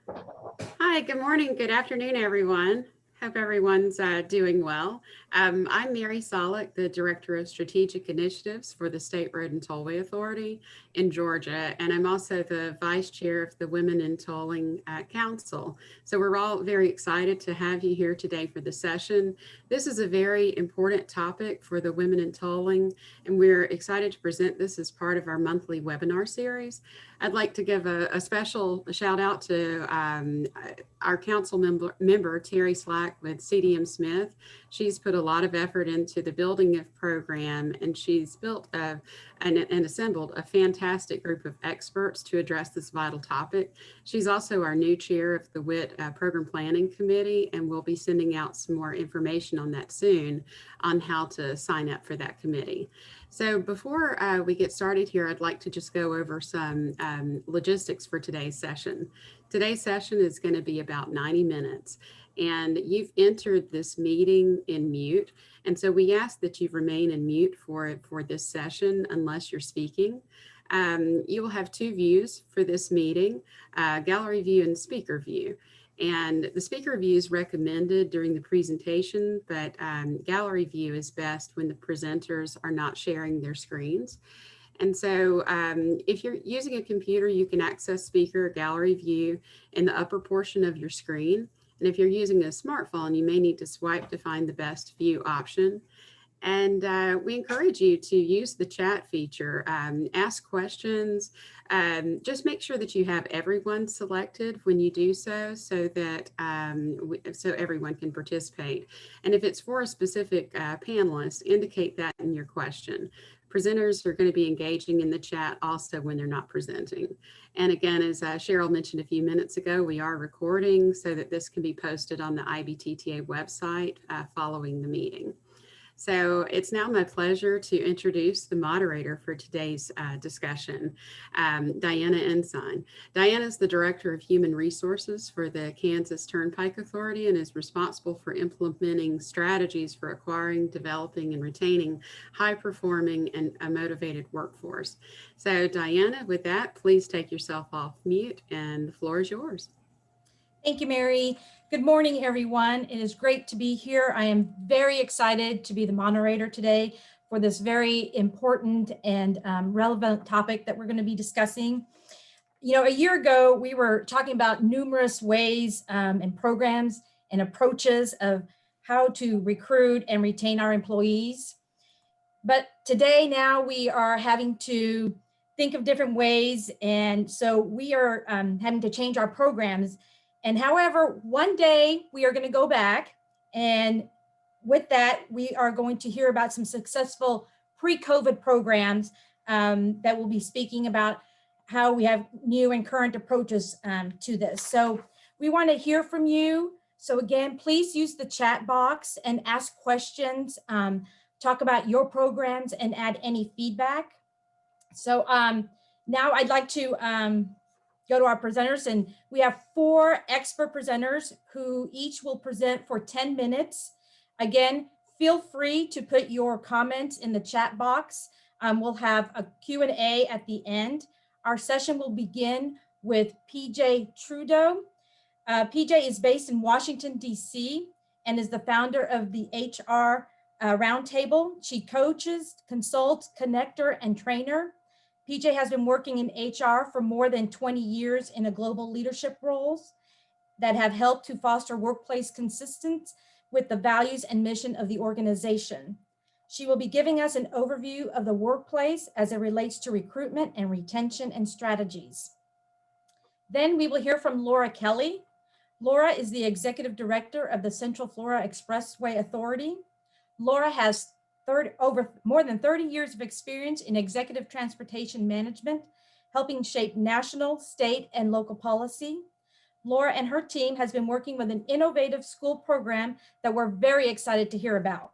Hi, good morning, good afternoon, everyone. Hope everyone's doing well. I'm Mary Solick, the Director of Strategic Initiatives for the State Road and Tollway Authority in Georgia, and I'm also the Vice Chair of the Women in Tolling Council. So we're all very excited to have you here today for the session. This is a very important topic for the women in tolling, and we're excited to present this as part of our monthly webinar series. I'd like to give a special shout out to our council member, Terry Slack with CDM Smith. She's put a lot of effort into the building of program, and she's built and assembled a fantastic group of experts to address this vital topic. She's also our new chair of the WIT Program Planning Committee, and we'll be sending out some more information on that soon on how to sign up for that committee. So before we get started here, I'd like to just go over some logistics for today's session. Today's session is going to be about 90 minutes, and you've entered this meeting in mute. And so we ask that you remain in mute for this session unless you're speaking. You will have two views for this meeting, gallery view and speaker view. And the speaker view is recommended during the presentation, but gallery view is best when the presenters are not sharing their screens. And so if you're using a computer, you can access speaker gallery view in the upper portion of your screen. And if you're using a smartphone, you may need to swipe to find the best view option. And we encourage you to use the chat feature, ask questions, just make sure that you have everyone selected when you do so, so that so everyone can participate. And if it's for a specific panelist, indicate that in your question. Presenters are going to be engaging in the chat also when they're not presenting. And again, as Cheryl mentioned a few minutes ago, we are recording so that this can be posted on the IBTTA website following the meeting. So it's now my pleasure to introduce the moderator for today's discussion, Diana Ensign. Diana is the Director of Human Resources for the Kansas Turnpike Authority and is responsible for implementing strategies for acquiring, developing, and retaining high-performing and a motivated workforce. So Diana, with that, please take yourself off mute and the floor is yours. Thank you, Mary. Good morning, everyone. It is great to be here. I am very excited to be the moderator today for this very important and relevant topic that we're going to be discussing. You know, a year ago, we were talking about numerous ways and programs and approaches of how to recruit and retain our employees. But today, now we are having to think of different ways. And so we are having to change our programs. And however, one day we are going to go back, and with that, we are going to hear about some successful pre-COVID programs that will be speaking about how we have new and current approaches to this. So we want to hear from you. So again, please use the chat box and ask questions, talk about your programs and add any feedback. So now I'd like to go to our presenters, and we have 4 expert presenters who each will present for 10 minutes. Again, feel free to put your comments in the chat box. We'll have a Q&A at the end. Our session will begin with PJ Trudeau. PJ is based in Washington, D.C. and is the founder of the HR Roundtable. She coaches, consults, connector, and trainer. PJ has been working in HR for more than 20 years in a global leadership roles that have helped to foster workplace consistency with the values and mission of the organization. She will be giving us an overview of the workplace as it relates to recruitment and retention and strategies. Then we will hear from Laura Kelly. Laura is the executive director of the Central Florida Expressway Authority. Laura has more than 30 years of experience in executive transportation management, helping shape national, state, and local policy. Laura and her team has been working with an innovative school program that we're very excited to hear about.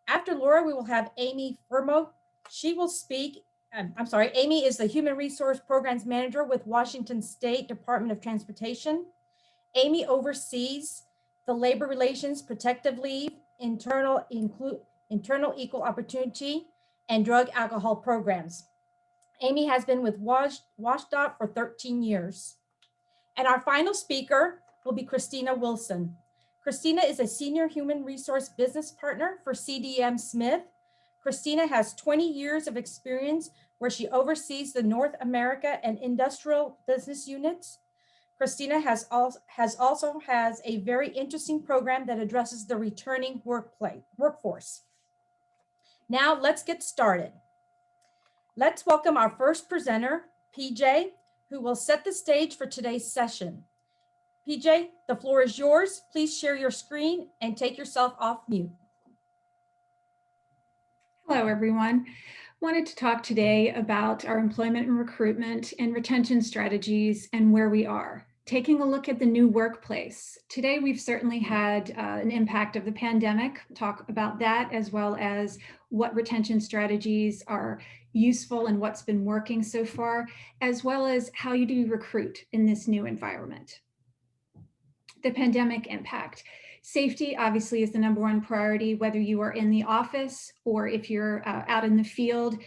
After Laura, we will have Amy Fermo. She will speak. Amy is the Human Resource Programs Manager with Washington State Department of Transportation. Amy oversees the labor relations, protective leave, internal equal opportunity, and drug alcohol programs. Amy has been with WashDOT for 13 years. And our final speaker will be Christina Wilson. Christina is a senior human resource business partner for CDM Smith. Christina has 20 years of experience where she oversees the North America and industrial business units. Christina also has a very interesting program that addresses the returning workforce. Now let's get started. Let's welcome our first presenter, PJ, who will set the stage for today's session. PJ, the floor is yours. Please share your screen and take yourself off mute. Hello, everyone. Wanted to talk today about our employment and recruitment and retention strategies and where we are. Taking a look at the new workplace. Today, we've certainly had an impact of the pandemic, talk about that, as well as what retention strategies are useful and what's been working so far, as well as how you do recruit in this new environment. The pandemic impact. Safety obviously is the number one priority, whether you are in the office or if you're out in the field,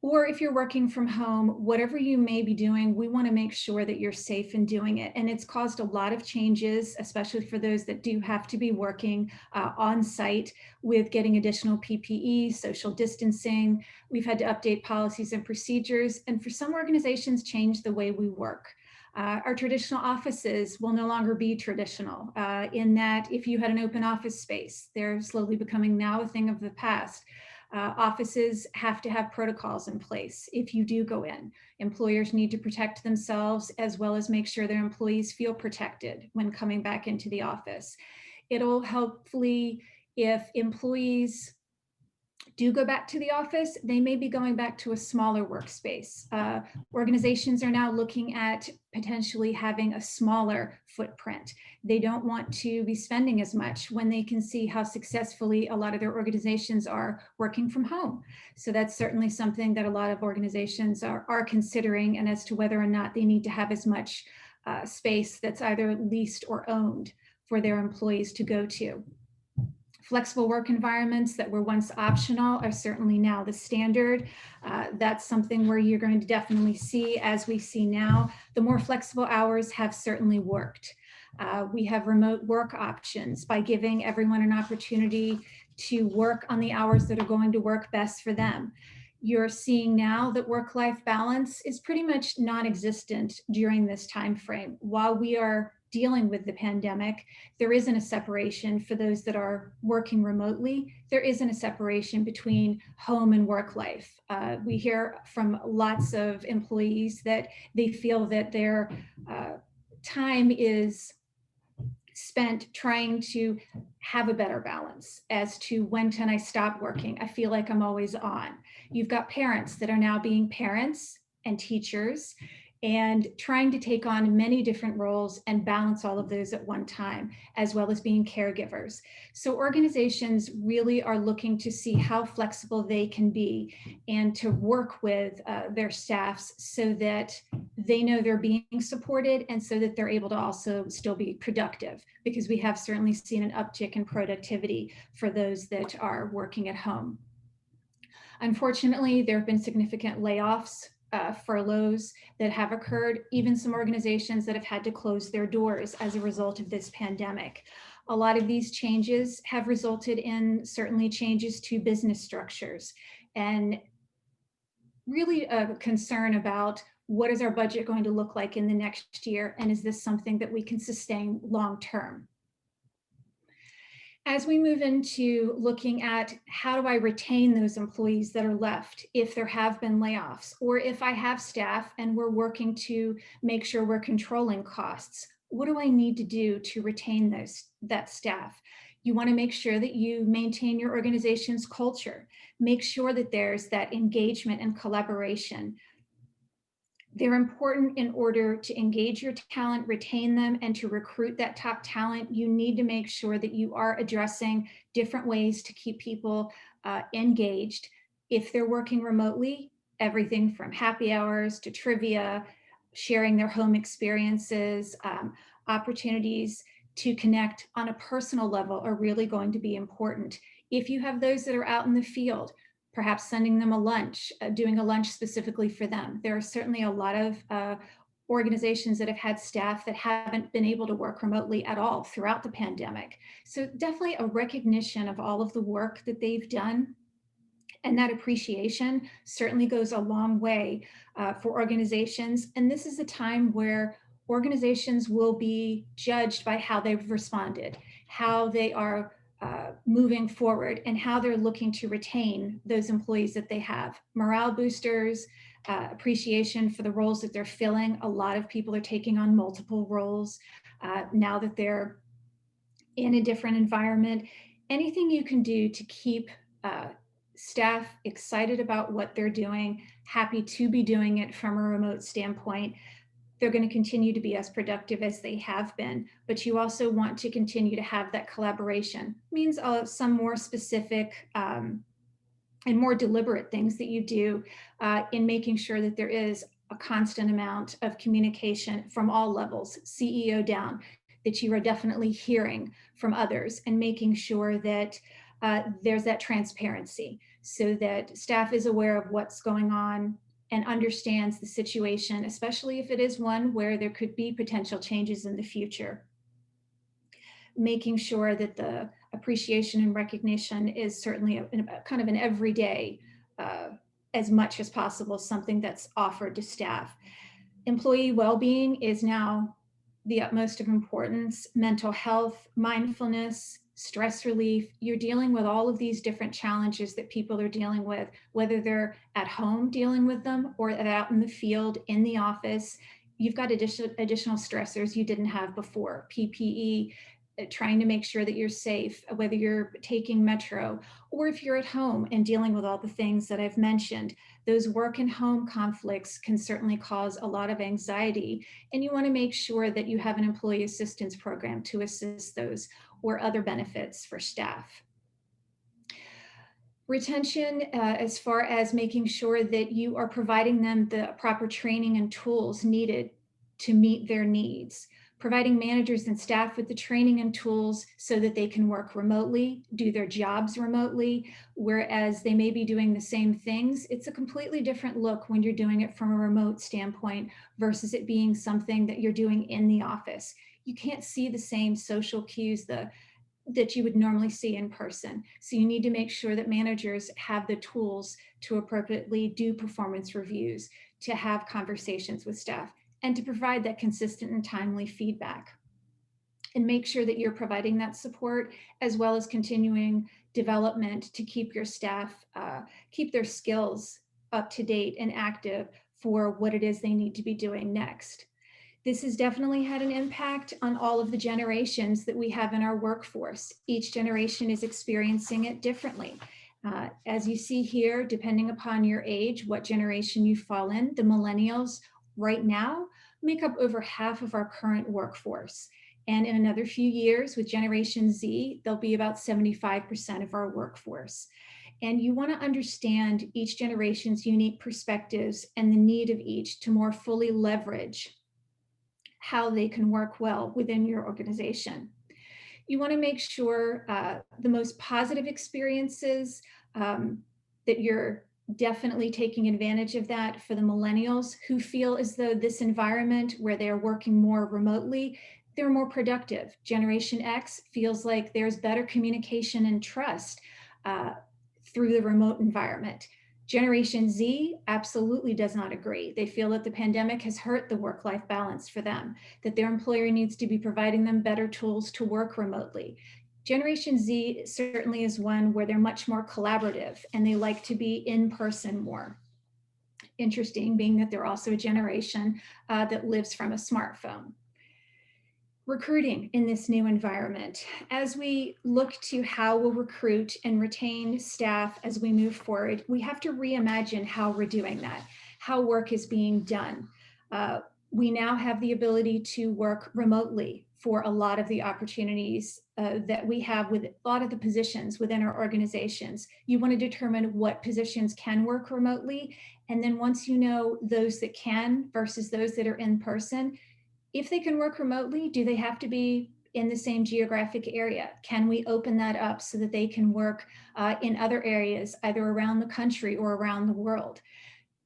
or if you're working from home, whatever you may be doing, we want to make sure that you're safe in doing it. And it's caused a lot of changes, especially for those that do have to be working on site with getting additional PPE, social distancing. We've had to update policies and procedures, and for some organizations, change the way we work. Our traditional offices will no longer be traditional in that if you had an open office space, they're slowly becoming now a thing of the past. Offices have to have protocols in place. If you do go in, employers need to protect themselves as well as make sure their employees feel protected when coming back into the office. It'll hopefully, if employees do go back to the office, they may be going back to a smaller workspace. Organizations are now looking at potentially having a smaller footprint. They don't want to be spending as much when they can see how successfully a lot of their organizations are working from home. So that's certainly something that a lot of organizations are considering, and as to whether or not they need to have as much space that's either leased or owned for their employees to go to. Flexible work environments that were once optional are certainly now the standard. That's something where you're going to definitely see, as we see now, the more flexible hours have certainly worked. We have remote work options by giving everyone an opportunity to work on the hours that are going to work best for them. You're seeing now that work-life balance is pretty much non-existent during this time frame. While we are dealing with the pandemic, there isn't a separation for those that are working remotely. There isn't a separation between home and work life. We hear from lots of employees that they feel that their time is spent trying to have a better balance as to when can I stop working. I feel like I'm always on. You've got parents that are now being parents and teachers and trying to take on many different roles and balance all of those at one time, as well as being caregivers. So organizations really are looking to see how flexible they can be and to work with their staffs so that they know they're being supported and so that they're able to also still be productive, because we have certainly seen an uptick in productivity for those that are working at home. Unfortunately, there have been significant layoffs, furloughs that have occurred, even some organizations that have had to close their doors as a result of this pandemic. A lot of these changes have resulted in certainly changes to business structures and really a concern about what is our budget going to look like in the next year, and is this something that we can sustain long term? As we move into looking at how do I retain those employees that are left if there have been layoffs, or if I have staff and we're working to make sure we're controlling costs, what do I need to do to retain that staff? You want to make sure that you maintain your organization's culture, make sure that there's that engagement and collaboration. They're important in order to engage your talent, retain them, and to recruit that top talent. You need to make sure that you are addressing different ways to keep people engaged. If they're working remotely, everything from happy hours to trivia, sharing their home experiences, opportunities to connect on a personal level are really going to be important. If you have those that are out in the field, perhaps sending them a lunch, doing a lunch specifically for them. There are certainly a lot of organizations that have had staff that haven't been able to work remotely at all throughout the pandemic. So definitely a recognition of all of the work that they've done. And that appreciation certainly goes a long way for organizations. And this is a time where organizations will be judged by how they've responded, how they are moving forward, and how they're looking to retain those employees that they have. Morale boosters, appreciation for the roles that they're filling. A lot of people are taking on multiple roles now that they're in a different environment. Anything you can do to keep staff excited about what they're doing, happy to be doing it from a remote standpoint, they're going to continue to be as productive as they have been. But you also want to continue to have that collaboration. It means some more specific and more deliberate things that you do in making sure that there is a constant amount of communication from all levels, CEO down, that you are definitely hearing from others, and making sure that there's that transparency so that staff is aware of what's going on and understands the situation, especially if it is one where there could be potential changes in the future. Making sure that the appreciation and recognition is certainly a kind of an everyday, as much as possible, something that's offered to staff. Employee well-being is now the utmost of importance. Mental health, mindfulness, stress relief. You're dealing with all of these different challenges that people are dealing with, whether they're at home dealing with them or out in the field, in the office. You've got additional stressors you didn't have before. PPE, trying to make sure that you're safe, whether you're taking metro or if you're at home and dealing with all the things that I've mentioned. Those work and home conflicts can certainly cause a lot of anxiety, and you want to make sure that you have an employee assistance program to assist those or other benefits for staff. Retention, as far as making sure that you are providing them the proper training and tools needed to meet their needs. Providing managers and staff with the training and tools so that they can work remotely, do their jobs remotely, whereas they may be doing the same things. It's a completely different look when you're doing it from a remote standpoint versus it being something that you're doing in the office. You can't see the same social cues that you would normally see in person. So you need to make sure that managers have the tools to appropriately do performance reviews, to have conversations with staff, and to provide that consistent and timely feedback. And make sure that you're providing that support, as well as continuing development to keep your staff, keep their skills up to date and active for what it is they need to be doing next. This has definitely had an impact on all of the generations that we have in our workforce. Each generation is experiencing it differently. As you see here, depending upon your age, what generation you fall in, the millennials right now make up over half of our current workforce. And in another few years with Generation Z, they'll be about 75% of our workforce. And you want to understand each generation's unique perspectives and the need of each to more fully leverage how they can work well within your organization. You want to make sure the most positive experiences that you're definitely taking advantage of that for the millennials who feel as though this environment where they're working more remotely, they're more productive. Generation X feels like there's better communication and trust through the remote environment. Generation Z absolutely does not agree. They feel that the pandemic has hurt the work-life balance for them, that their employer needs to be providing them better tools to work remotely. Generation Z certainly is one where they're much more collaborative and they like to be in person more. Interesting, being that they're also a generation that lives from a smartphone. Recruiting in this new environment. As we look to how we'll recruit and retain staff as we move forward, we have to reimagine how we're doing that, how work is being done. We now have the ability to work remotely for a lot of the opportunities that we have with a lot of the positions within our organizations. You want to determine what positions can work remotely. And then once you know those that can versus those that are in person, if they can work remotely, do they have to be in the same geographic area? Can we open that up so that they can work in other areas, either around the country or around the world?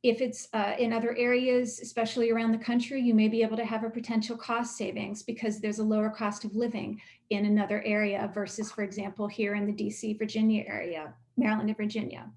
If it's in other areas, especially around the country, you may be able to have a potential cost savings because there's a lower cost of living in another area versus, for example, here in the DC, Virginia area, Maryland and Virginia.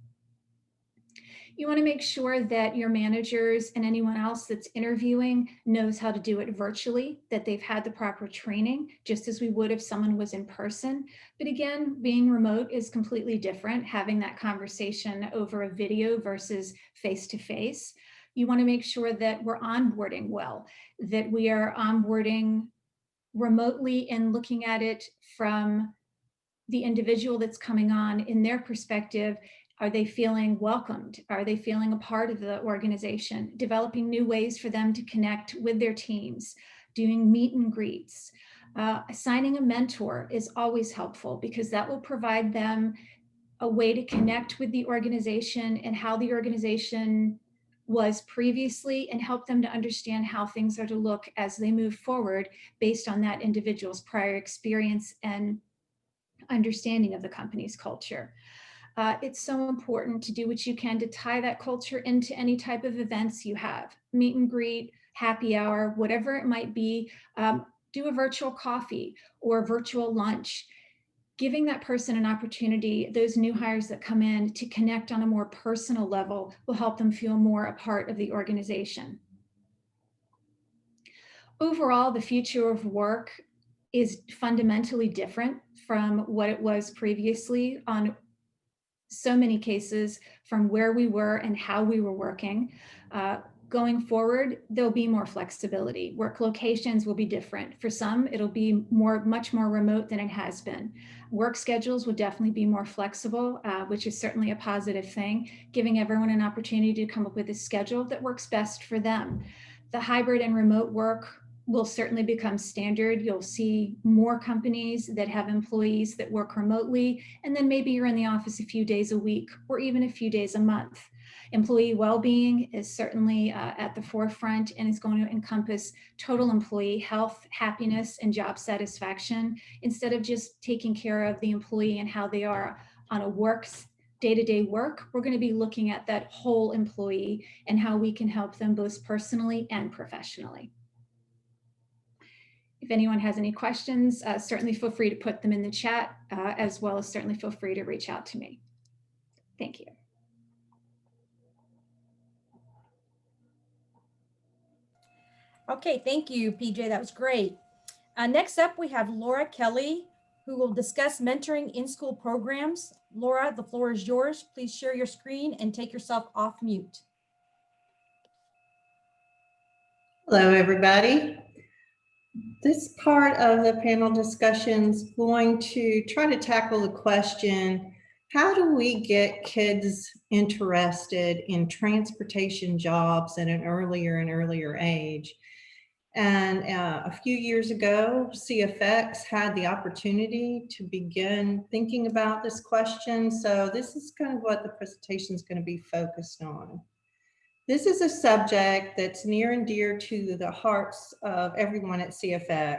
You want to make sure that your managers and anyone else that's interviewing knows how to do it virtually, that they've had the proper training, just as we would if someone was in person. But again, being remote is completely different, having that conversation over a video versus face-to-face. You want to make sure that we're onboarding well, that we are onboarding remotely and looking at it from the individual that's coming on in their perspective. Are they feeling welcomed? Are they feeling a part of the organization? Developing new ways for them to connect with their teams, doing meet and greets. Assigning a mentor is always helpful because that will provide them a way to connect with the organization and how the organization was previously and help them to understand how things are to look as they move forward based on that individual's prior experience and understanding of the company's culture. It's so important to do what you can to tie that culture into any type of events you have, meet and greet, happy hour, whatever it might be. Do a virtual coffee or a virtual lunch, giving that person an opportunity, those new hires that come in, to connect on a more personal level will help them feel more a part of the organization. Overall, the future of work is fundamentally different from what it was previously on so many cases from where we were and how we were working. Going forward, there'll be more flexibility. Work locations will be different. For some, it'll be much more remote than it has been. Work schedules will definitely be more flexible, which is certainly a positive thing, giving everyone an opportunity to come up with a schedule that works best for them. The hybrid and remote work will certainly become standard. You'll see more companies that have employees that work remotely, and then maybe you're in the office a few days a week or even a few days a month. Employee well-being is certainly at the forefront and is going to encompass total employee health, happiness, and job satisfaction instead of just taking care of the employee and how they are on a day-to-day work. We're going to be looking at that whole employee and how we can help them both personally and professionally. If anyone has any questions, certainly feel free to put them in the chat, as well as certainly feel free to reach out to me. Thank you. Okay, thank you, PJ. That was great. Next up, we have Laura Kelly, who will discuss mentoring in-school programs. Laura, the floor is yours. Please share your screen and take yourself off mute. Hello, everybody. This part of the panel discussion is going to try to tackle the question, how do we get kids interested in transportation jobs at an earlier and earlier age? And a few years ago, CFX had the opportunity to begin thinking about this question. So this is kind of what the presentation is going to be focused on. This is a subject that's near and dear to the hearts of everyone at CFX,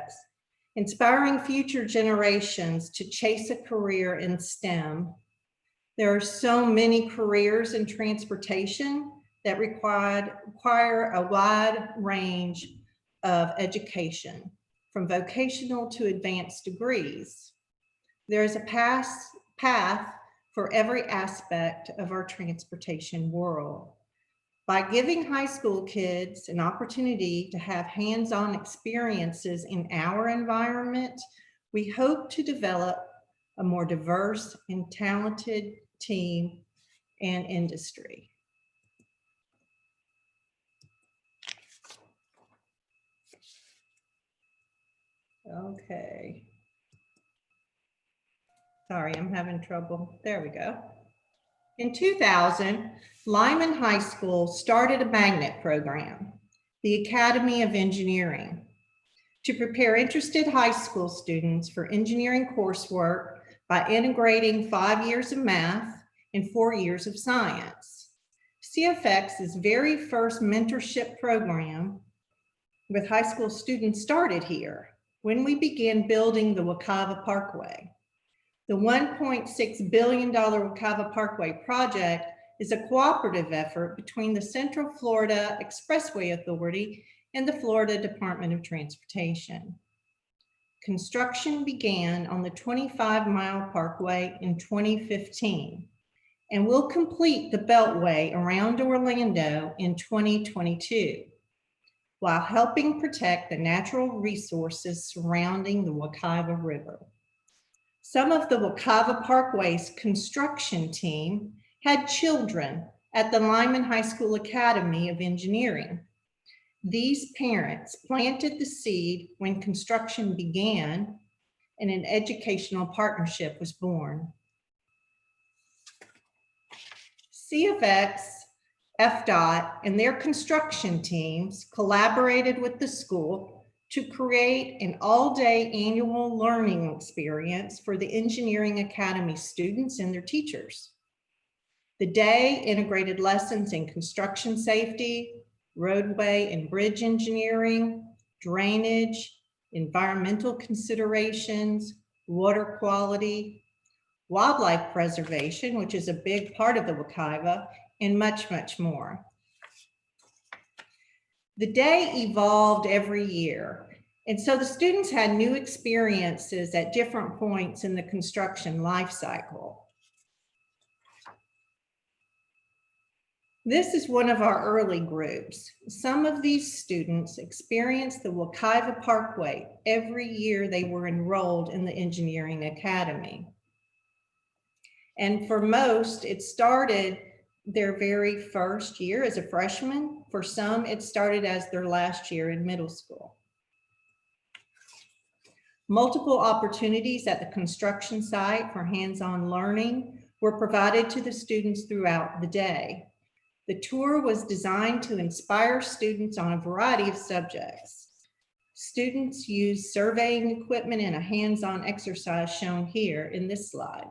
inspiring future generations to chase a career in STEM. There are so many careers in transportation that require a wide range of education, from vocational to advanced degrees. There is a path for every aspect of our transportation world. By giving high school kids an opportunity to have hands-on experiences in our environment, we hope to develop a more diverse and talented team and industry. Okay. Sorry, I'm having trouble. There we go. In 2000, Lyman High School started a magnet program, the Academy of Engineering, to prepare interested high school students for engineering coursework by integrating 5 years of math and 4 years of science. CFX's very first mentorship program with high school students started here when we began building the Wekiva Parkway. The $1.6 billion Wekiva Parkway project is a cooperative effort between the Central Florida Expressway Authority and the Florida Department of Transportation. Construction began on the 25-mile parkway in 2015 and will complete the Beltway around Orlando in 2022, while helping protect the natural resources surrounding the Wekiva River. Some of the Wekiva Parkway's construction team had children at the Lyman High School Academy of Engineering. These parents planted the seed when construction began and an educational partnership was born. CFX, FDOT, and their construction teams collaborated with the school to create an all-day annual learning experience for the Engineering Academy students and their teachers. The day integrated lessons in construction safety, roadway and bridge engineering, drainage, environmental considerations, water quality, wildlife preservation, which is a big part of the Wekiva, and much, much more. The day evolved every year, and so the students had new experiences at different points in the construction life cycle. This is one of our early groups. Some of these students experienced the Wekiva Parkway every year they were enrolled in the Engineering Academy. And for most, it started their very first year as a freshman. For some, it started as their last year in middle school. Multiple opportunities at the construction site for hands-on learning were provided to the students throughout the day. The tour was designed to inspire students on a variety of subjects. Students used surveying equipment and a hands-on exercise shown here in this slide.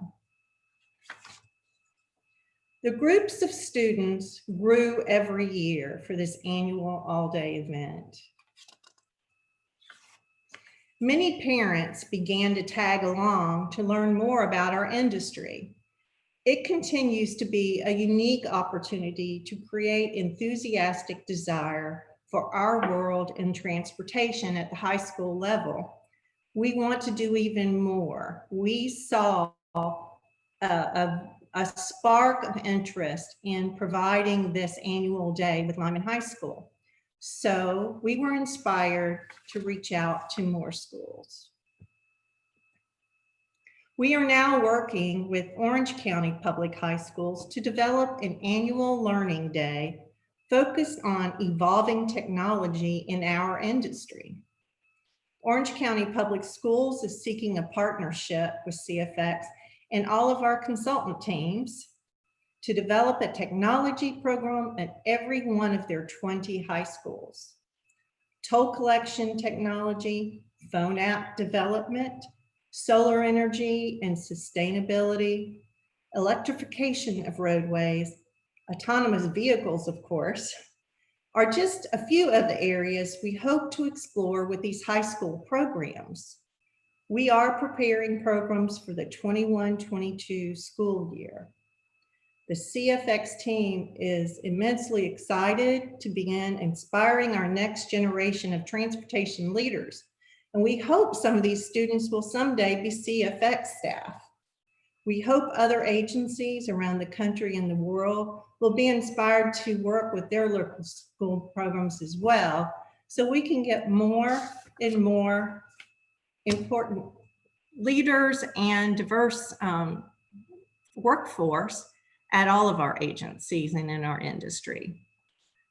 The groups of students grew every year for this annual all-day event. Many parents began to tag along to learn more about our industry. It continues to be a unique opportunity to create enthusiastic desire for our world in transportation at the high school level. We want to do even more. We saw a spark of interest in providing this annual day with Lyman High School. So we were inspired to reach out to more schools. We are now working with Orange County Public High Schools to develop an annual learning day focused on evolving technology in our industry. Orange County Public Schools is seeking a partnership with CFX and all of our consultant teams to develop a technology program at every one of their 20 high schools. Toll collection technology, phone app development, solar energy and sustainability, electrification of roadways, autonomous vehicles, of course, are just a few of the areas we hope to explore with these high school programs. We are preparing programs for the 21-22 school year. The CFX team is immensely excited to begin inspiring our next generation of transportation leaders. And we hope some of these students will someday be CFX staff. We hope other agencies around the country and the world will be inspired to work with their local school programs as well, so we can get more and more important leaders and diverse workforce at all of our agencies and in our industry.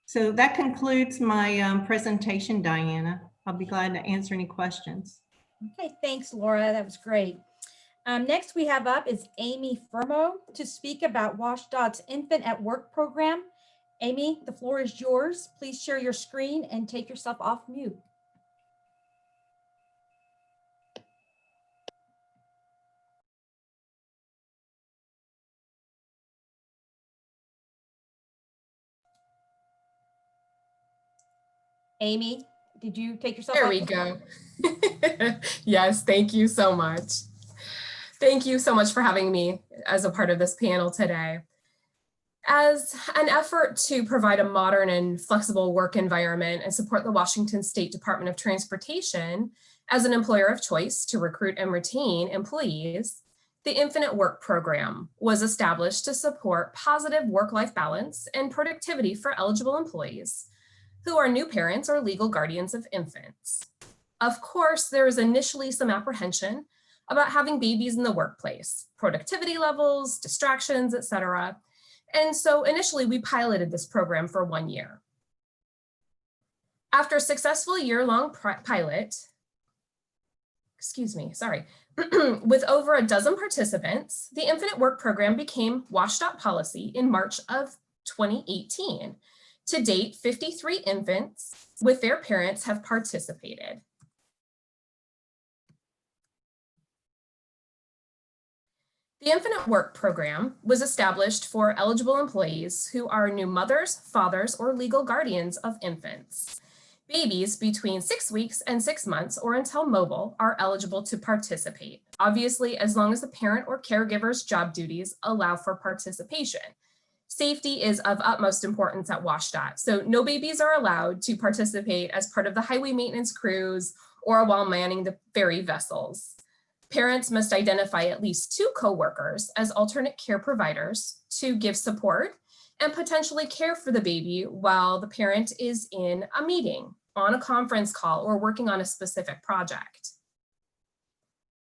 So that concludes my presentation, Diana. I'll be glad to answer any questions. Okay, thanks, Laura. That was great. Next we have up is Amy Fermo to speak about WashDOT's Infant at Work program. Amy, the floor is yours. Please share your screen and take yourself off mute. Amy, did you take yourself There off? we go. Yes, thank you so much. Thank you so much for having me as a part of this panel today. As an effort to provide a modern and flexible work environment and support the Washington State Department of Transportation as an employer of choice to recruit and retain employees, the Infinite Work Program was established to support positive work-life balance and productivity for eligible employees who are new parents or legal guardians of infants. Of course, there is initially some apprehension about having babies in the workplace, productivity levels, distractions, etc. And so initially we piloted this program for 1 year. After a successful year-long pilot, with over a dozen participants, the Infinite Work Program became WSDOT policy in March of 2018. To date, 53 infants with their parents have participated. The Infinite Work Program was established for eligible employees who are new mothers, fathers, or legal guardians of infants. Babies between 6 weeks and 6 months or until mobile are eligible to participate, obviously as long as the parent or caregiver's job duties allow for participation. Safety is of utmost importance at WSDOT, so no babies are allowed to participate as part of the highway maintenance crews or while manning the ferry vessels. Parents must identify at least 2 coworkers as alternate care providers to give support and potentially care for the baby while the parent is in a meeting, on a conference call, or working on a specific project.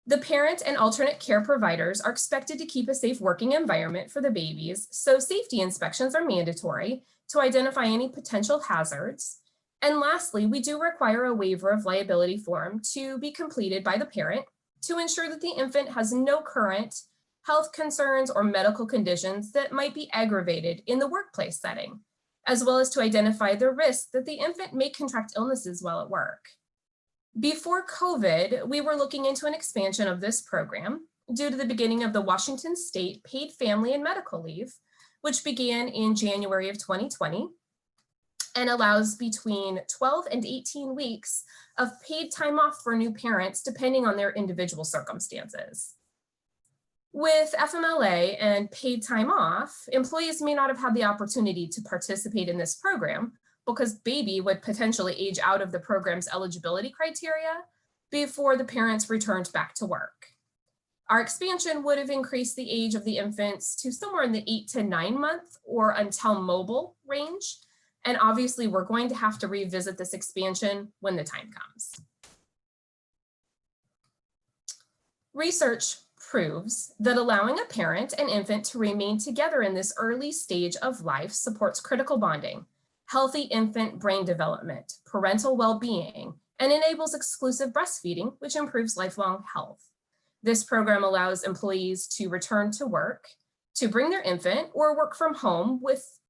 The parent and alternate care providers are expected to keep a safe working environment for the babies, so safety inspections are mandatory to identify any potential hazards. And lastly, we do require a waiver of liability form to be completed by the parent to ensure that the infant has no current health concerns or medical conditions that might be aggravated in the workplace setting, as well as to identify the risk that the infant may contract illnesses while at work. Before COVID, we were looking into an expansion of this program due to the beginning of the Washington State Paid Family and Medical Leave, which began in January of 2020 and allows between 12 and 18 weeks of paid time off for new parents, depending on their individual circumstances. With FMLA and paid time off, employees may not have had the opportunity to participate in this program because baby would potentially age out of the program's eligibility criteria before the parents returned back to work. Our expansion would have increased the age of the infants to somewhere in the 8 to 9 month or until mobile range. And obviously we're going to have to revisit this expansion when the time comes. Research proves that allowing a parent and infant to remain together in this early stage of life supports critical bonding, healthy infant brain development, parental well-being, and enables exclusive breastfeeding, which improves lifelong health. This program allows employees to return to work, to bring their infant, or work from home with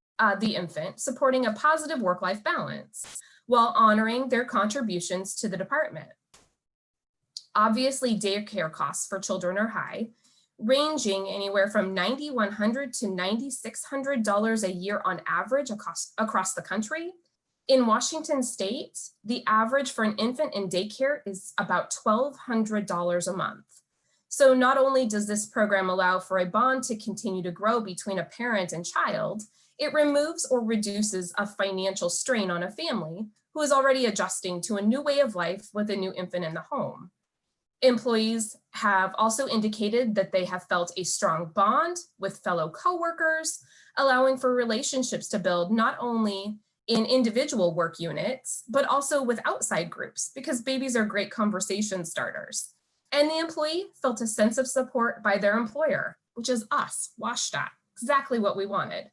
the infant, supporting a positive work-life balance while honoring their contributions to the department. Obviously, daycare costs for children are high, ranging anywhere from $9,100 to $9,600 a year on average across the country. In Washington State, the average for an infant in daycare is about $1,200 a month. So not only does this program allow for a bond to continue to grow between a parent and child, it removes or reduces a financial strain on a family who is already adjusting to a new way of life with a new infant in the home. Employees have also indicated that they have felt a strong bond with fellow coworkers, allowing for relationships to build not only in individual work units, but also with outside groups, because babies are great conversation starters. And the employee felt a sense of support by their employer, which is us, WSDOT, exactly what we wanted.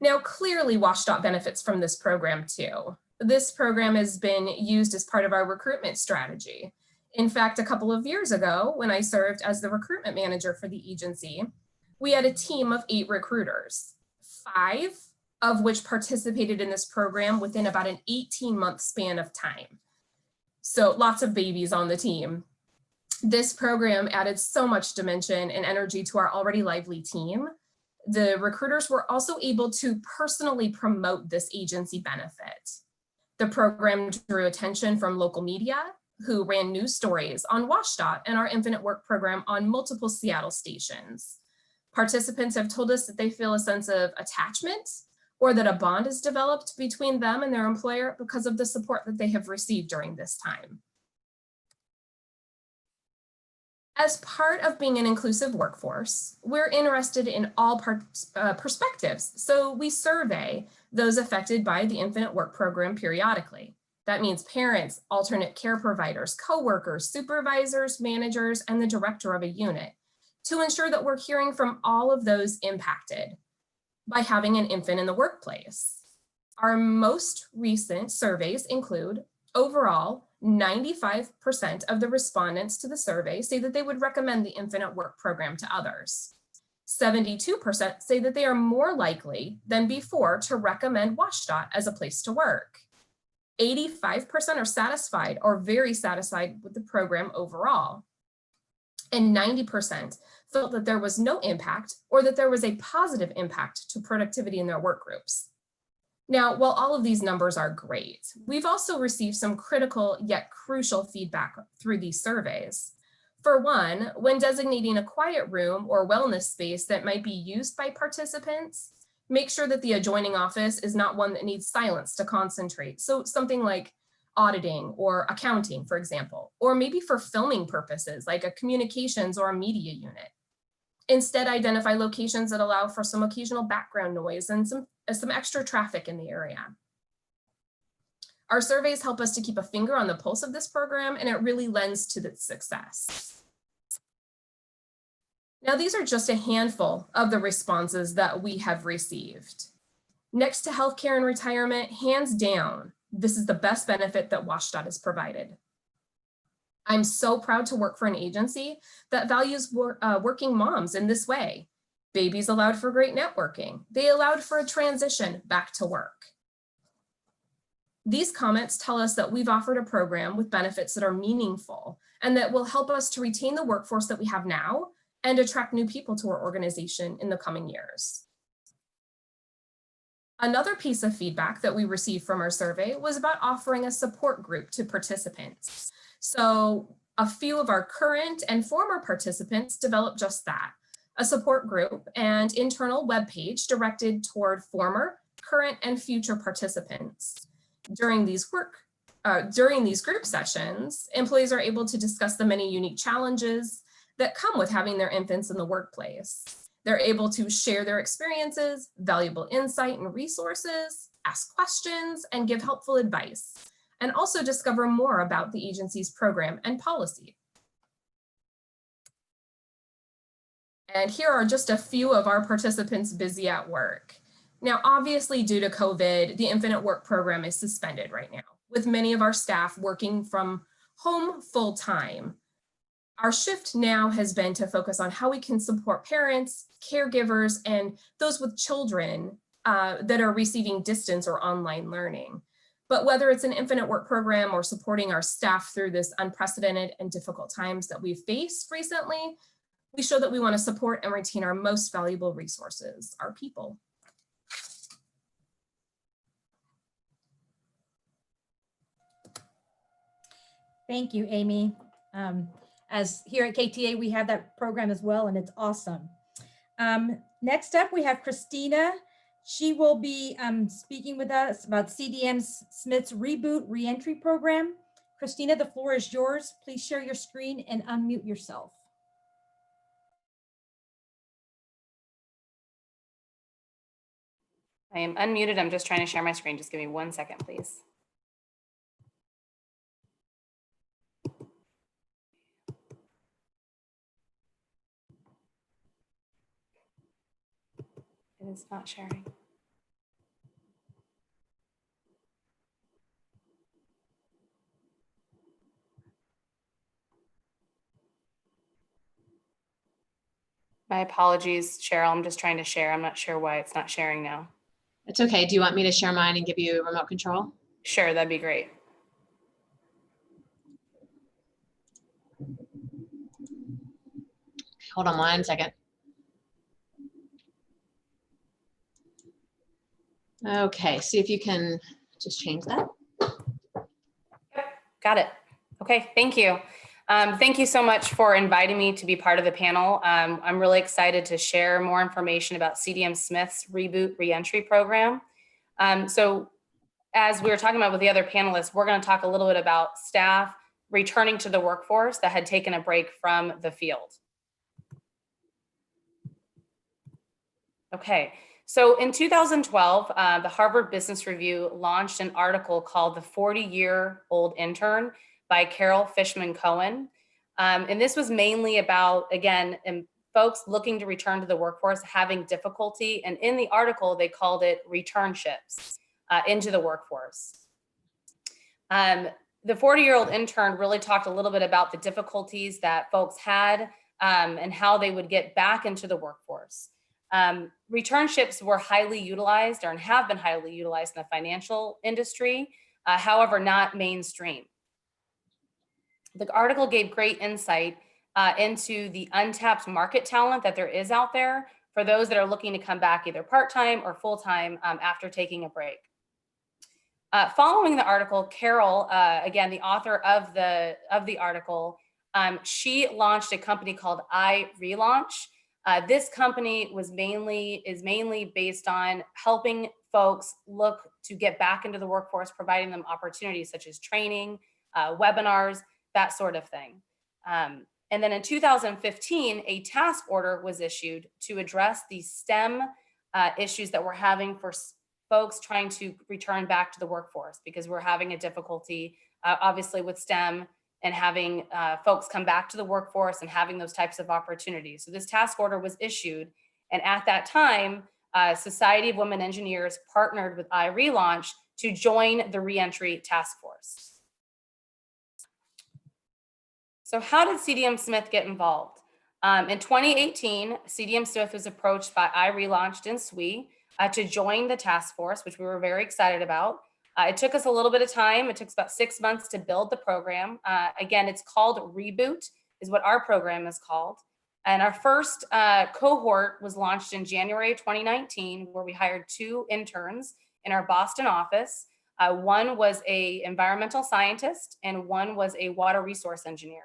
Now, clearly WSDOT benefits from this program too. This program has been used as part of our recruitment strategy. In fact, a couple of years ago, when I served as the recruitment manager for the agency, we had a team of 8 recruiters, 5 of which participated in this program within about an 18-month span of time. So lots of babies on the team. This program added so much dimension and energy to our already lively team. The recruiters were also able to personally promote this agency benefit. The program drew attention from local media, who ran news stories on WSDOT and our Infinite Work program on multiple Seattle stations. Participants have told us that they feel a sense of attachment or that a bond is developed between them and their employer because of the support that they have received during this time. As part of being an inclusive workforce, we're interested in all perspectives. So we survey those affected by the Infinite Work program periodically. That means parents, alternate care providers, coworkers, supervisors, managers, and the director of a unit, to ensure that we're hearing from all of those impacted by having an infant in the workplace. Our most recent surveys include overall 95% of the respondents to the survey say that they would recommend the Infinite Work program to others. 72% say that they are more likely than before to recommend WSDOT as a place to work. 85% are satisfied or very satisfied with the program overall. And 90% felt that there was no impact or that there was a positive impact to productivity in their work groups. Now, while all of these numbers are great, we've also received some critical yet crucial feedback through these surveys. For one, when designating a quiet room or wellness space that might be used by participants, make sure that the adjoining office is not one that needs silence to concentrate. So something like auditing or accounting, for example, or maybe for filming purposes, like a communications or a media unit. Instead, identify locations that allow for some occasional background noise and some extra traffic in the area. Our surveys help us to keep a finger on the pulse of this program, and it really lends to its success. Now, these are just a handful of the responses that we have received. Next to healthcare and retirement, hands down, this is the best benefit that WSDOT has provided. I'm so proud to work for an agency that values working moms in this way. Babies allowed for great networking. They allowed for a transition back to work. These comments tell us that we've offered a program with benefits that are meaningful and that will help us to retain the workforce that we have now and attract new people to our organization in the coming years. Another piece of feedback that we received from our survey was about offering a support group to participants. So a few of our current and former participants developed just that, a support group and internal webpage directed toward former, current, and future participants. During these group sessions, employees are able to discuss the many unique challenges that come with having their infants in the workplace. They're able to share their experiences, valuable insight and resources, ask questions, and give helpful advice, and also discover more about the agency's program and policy. And here are just a few of our participants busy at work. Now, obviously, due to COVID, the Infinite Work program is suspended right now, with many of our staff working from home full-time. Our shift now has been to focus on how we can support parents, caregivers, and those with children that are receiving distance or online learning. But whether it's an Infinite Work program or supporting our staff through this unprecedented and difficult times that we've faced recently, we show that we want to support and retain our most valuable resources, our people. Thank you, Amy. As here at KTA, we have that program as well, and it's awesome. Next up, we have Christina. She will be speaking with us about CDM Smith's Reboot Reentry Program. Christina, the floor is yours. Please share your screen and unmute yourself. I am unmuted. I'm just trying to share my screen. Just give me 1 second, please. It is not sharing. My apologies, Cheryl. I'm just trying to share. I'm not sure why it's not sharing now. It's okay. Do you want me to share mine and give you remote control? Sure, that'd be great. Hold on 1 second. Okay, see if you can just change that. Got it. Okay, thank you. Thank you so much for inviting me to be part of the panel. I'm really excited to share more information about CDM Smith's Reboot reentry program. So as we were talking about with the other panelists, we're going to talk a little bit about staff returning to the workforce that had taken a break from the field. Okay, so in 2012, the Harvard Business Review launched an article called The 40-Year-Old Intern by Carol Fishman Cohen. And this was mainly about, again, folks looking to return to the workforce having difficulty. And in the article, they called it returnships into the workforce. The 40-year-old intern really talked a little bit about the difficulties that folks had and how they would get back into the workforce. Returnships were highly utilized and have been highly utilized in the financial industry, however, not mainstream. The article gave great insight into the untapped market talent that there is out there for those that are looking to come back either part-time or full-time after taking a break. Following the article, Carol, again, the author of the article, she launched a company called iRelaunch. This company is mainly based on helping folks look to get back into the workforce, providing them opportunities such as training, webinars, that sort of thing. And then in 2015, a task order was issued to address the STEM issues that we're having for folks trying to return back to the workforce, because we're having a difficulty, obviously, with STEM and having folks come back to the workforce and having those types of opportunities. So this task order was issued. And at that time, Society of Women Engineers partnered with iRelaunch to join the reentry task force. So how did CDM Smith get involved? In 2018, CDM Smith was approached by iRelaunch and SWE to join the task force, which we were very excited about. It took us a little bit of time. It took us about 6 months to build the program. Again, it's called Reboot, is what our program is called. And our first cohort was launched in January of 2019, where we hired 2 interns in our Boston office. One was an environmental scientist and one was a water resource engineer.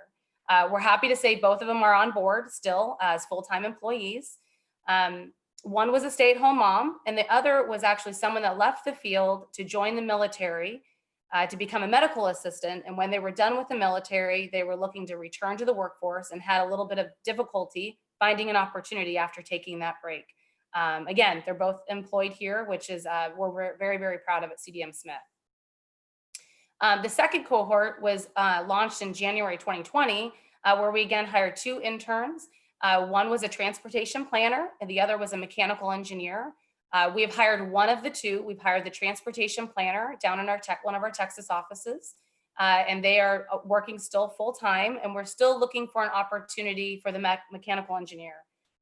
We're happy to say both of them are on board still as full-time employees. One was a stay-at-home mom, and the other was actually someone that left the field to join the military to become a medical assistant. And when they were done with the military, they were looking to return to the workforce and had a little bit of difficulty finding an opportunity after taking that break. Again, they're both employed here, which is we're very, very proud of at CDM Smith. The second cohort was launched in January 2020, where we again hired 2 interns. One was a transportation planner and the other was a mechanical engineer. We have hired one of the 2. We've hired the transportation planner down in one of our Texas offices, and they are working still full time, and we're still looking for an opportunity for the mechanical engineer.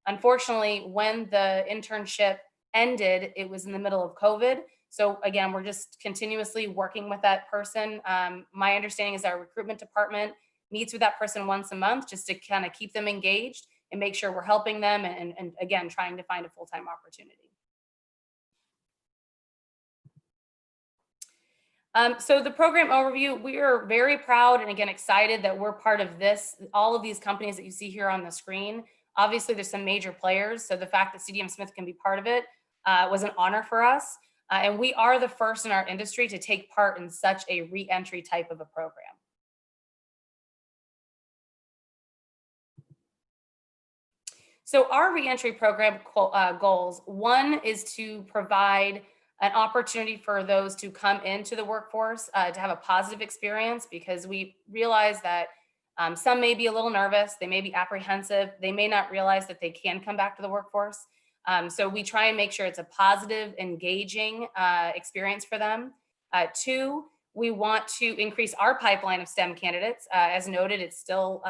Unfortunately, when the internship ended, it was in the middle of COVID. So again, we're just continuously working with that person. My understanding is our recruitment department meets with that person once a month just to kind of keep them engaged and make sure we're helping them and again, trying to find a full-time opportunity. So the program overview, we are very proud and again, excited that we're part of this, all of these companies that you see here on the screen. Obviously there's some major players. So the fact that CDM Smith can be part of it was an honor for us. And we are the first in our industry to take part in such a re-entry type of a program. So our reentry program goals, one is to provide an opportunity for those to come into the workforce to have a positive experience, because we realize that some may be a little nervous, they may be apprehensive, they may not realize that they can come back to the workforce. So we try and make sure it's a positive, engaging experience for them. 2, we want to increase our pipeline of STEM candidates. As noted, it's still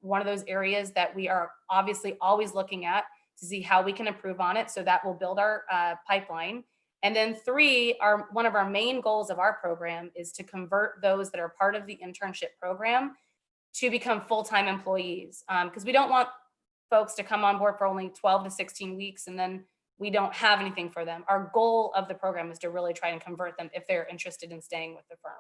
one of those areas that we are obviously always looking at to see how we can improve on it. So that will build our pipeline. And then 3, one of our main goals of our program is to convert those that are part of the internship program to become full-time employees. Because we don't want folks to come on board for only 12 to 16 weeks and then we don't have anything for them. Our goal of the program is to really try and convert them if they're interested in staying with the firm.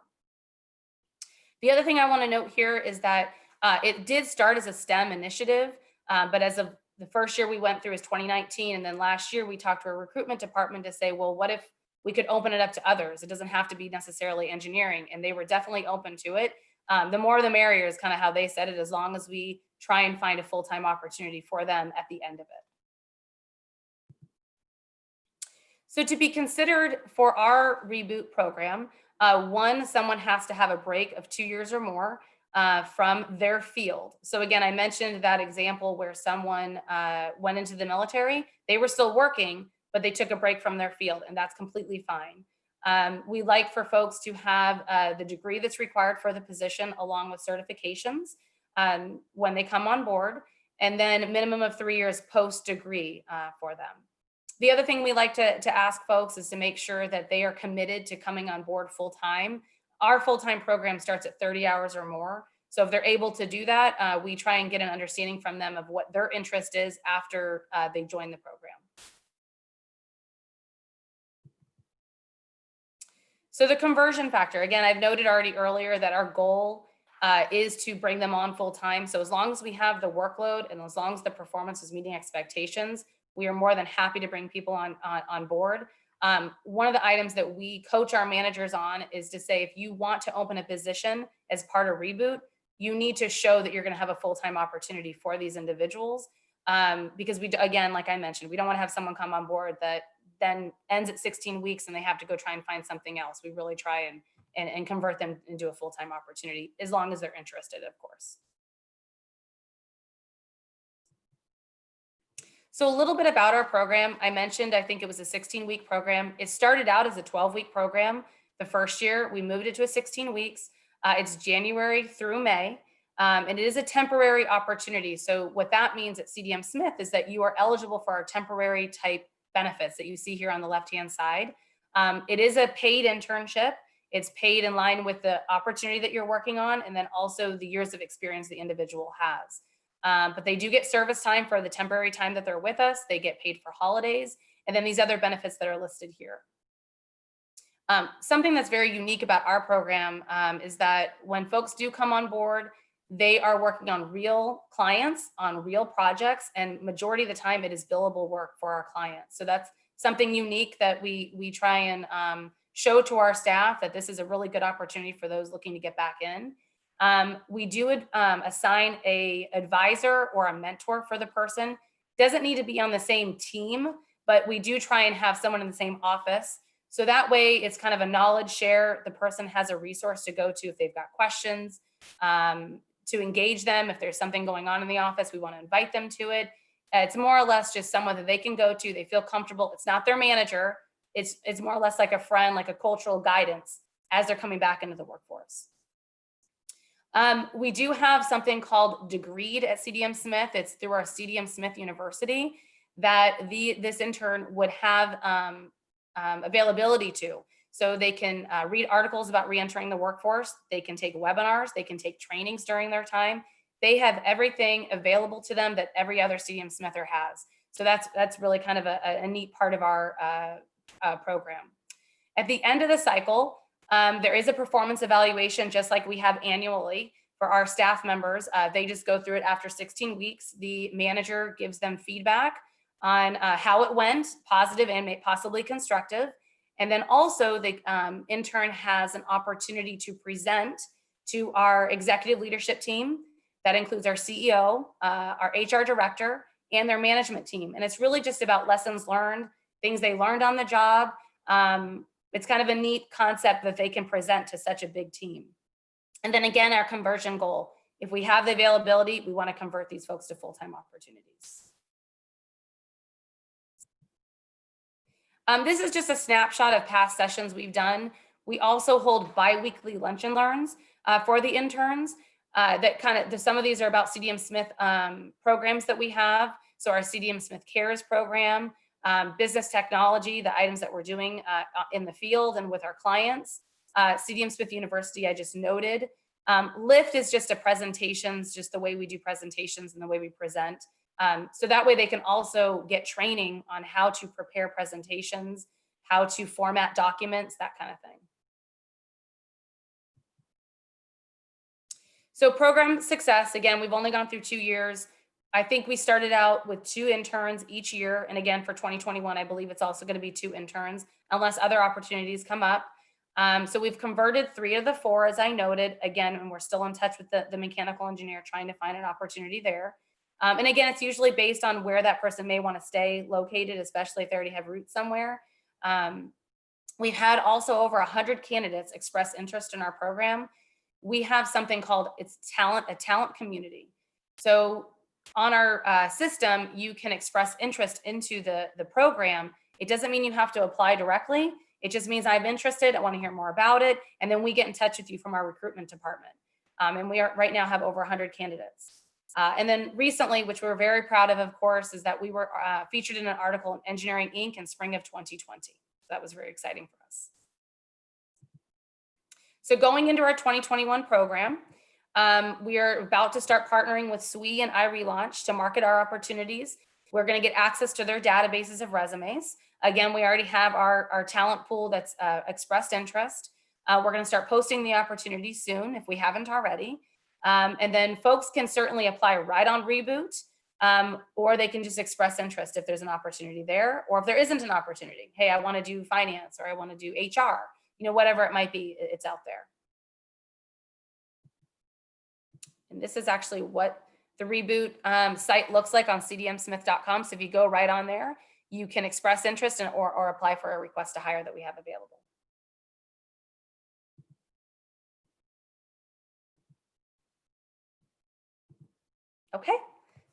The other thing I want to note here is that It did start as a STEM initiative, but as of the first year we went through is 2019. And then last year we talked to our recruitment department to say, well, what if we could open it up to others? It doesn't have to be necessarily engineering. And they were definitely open to it. The more the merrier is kind of how they said it, as long as we try and find a full-time opportunity for them at the end of it. So to be considered for our Reboot program, one, someone has to have a break of 2 years or more from their field. So again, I mentioned that example where someone went into the military, they were still working, but they took a break from their field, and that's completely fine. We like for folks to have the degree that's required for the position along with certifications when they come on board, and then a minimum of 3 years post-degree for them. The other thing we like to ask folks is to make sure that they are committed to coming on board full-time. Our full-time program starts at 30 hours or more. So if they're able to do that, we try and get an understanding from them of what their interest is after they join the program. So the conversion factor, again, I've noted already earlier that our goal is to bring them on full-time. So as long as we have the workload and as long as the performance is meeting expectations, we are more than happy to bring people on board. One of the items that we coach our managers on is to say, if you want to open a position as part of Reboot, you need to show that you're going to have a full-time opportunity for these individuals. Because we, again, like I mentioned, we don't want to have someone come on board that then ends at 16 weeks and they have to go try and find something else. We really try and convert them into a full-time opportunity, as long as they're interested, of course. So a little bit about our program. I mentioned, I think it was a 16-week program. It started out as a 12-week program. The first year, we moved it to a 16 weeks. It's January through May, and it is a temporary opportunity. So what that means at CDM Smith is that you are eligible for our temporary type benefits that you see here on the left-hand side. It is a paid internship. It's paid in line with the opportunity that you're working on, and then also the years of experience the individual has. But they do get service time for the temporary time that they're with us. They get paid for holidays, and then these other benefits that are listed here. Something that's very unique about our program is that when folks do come on board, they are working on real clients, on real projects, and majority of the time it is billable work for our clients. So that's something unique that we try and show to our staff, that this is a really good opportunity for those looking to get back in. We do assign a advisor or a mentor for the person. Doesn't need to be on the same team, but we do try and have someone in the same office. So that way it's kind of a knowledge share. The person has a resource to go to if they've got questions, to engage them. If there's something going on in the office, we want to invite them to it. It's more or less just someone that they can go to. They feel comfortable. It's not their manager. It's more or less like a friend, like a cultural guidance as they're coming back into the workforce. We do have something called Degreed at CDM Smith. It's through our CDM Smith University that this intern would have availability to. So they can read articles about reentering the workforce. They can take webinars. They can take trainings during their time. They have everything available to them that every other CDM Smither has. So that's really kind of a neat part of our program. At the end of the cycle, there is a performance evaluation, just like we have annually for our staff members. They just go through it after 16 weeks. The manager gives them feedback on how it went, positive and possibly constructive. And then also the intern has an opportunity to present to our executive leadership team. That includes our CEO, our HR director, and their management team. And it's really just about lessons learned, things they learned on the job. It's kind of a neat concept that they can present to such a big team. And then again, our conversion goal. If we have the availability, we want to convert these folks to full-time opportunities. This is just a snapshot of past sessions we've done. We also hold bi-weekly lunch and learns for the interns. Some of these are about CDM Smith programs that we have. So our CDM Smith Cares program, business technology, the items that we're doing in the field and with our clients. CDM Smith University, I just noted. Lift is just a presentations, just the way we do presentations and the way we present. So that way they can also get training on how to prepare presentations, how to format documents, that kind of thing. So program success, again, we've only gone through 2 years. I think we started out with 2 interns each year. And again, for 2021, I believe it's also going to be 2 interns unless other opportunities come up. So we've converted 3 of the 4, as I noted, again, and we're still in touch with the mechanical engineer trying to find an opportunity there. And again, it's usually based on where that person may want to stay located, especially if they already have roots somewhere. We've had also over 100 candidates express interest in our program. We have something called a talent community. So on our system, you can express interest into the program. It doesn't mean you have to apply directly. It just means I'm interested. I want to hear more about it. And then we get in touch with you from our recruitment department. And we are right now have over 100 candidates. And then recently, which we're very proud of course, is that we were featured in an article in Engineering Inc. in spring of 2020. So that was very exciting for us. So going into our 2021 program, we are about to start partnering with SWE and iRelaunch to market our opportunities. We're going to get access to their databases of resumes. Again, we already have our talent pool that's expressed interest. We're going to start posting the opportunities soon if we haven't already. And then folks can certainly apply right on Reboot, or they can just express interest if there's an opportunity there, or if there isn't an opportunity. Hey, I want to do finance, or I want to do HR, whatever it might be, it's out there. And this is actually what the Reboot site looks like on cdmsmith.com. So if you go right on there, you can express interest or apply for a request to hire that we have available. Okay,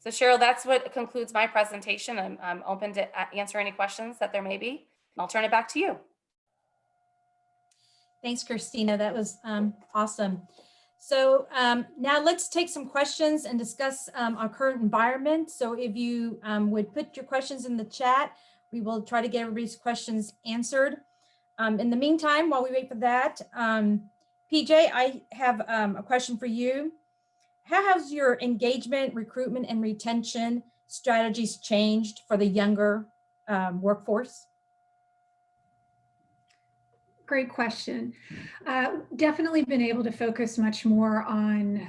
so Cheryl, that's what concludes my presentation. I'm open to answer any questions that there may be, and I'll turn it back to you. Thanks, Christina. That was awesome. So now let's take some questions and discuss our current environment. So if you would put your questions in the chat, we will try to get everybody's questions answered. In the meantime, while we wait for that, PJ, I have a question for you. How has your engagement, recruitment, and retention strategies changed for the younger workforce? Great question. Definitely been able to focus much more on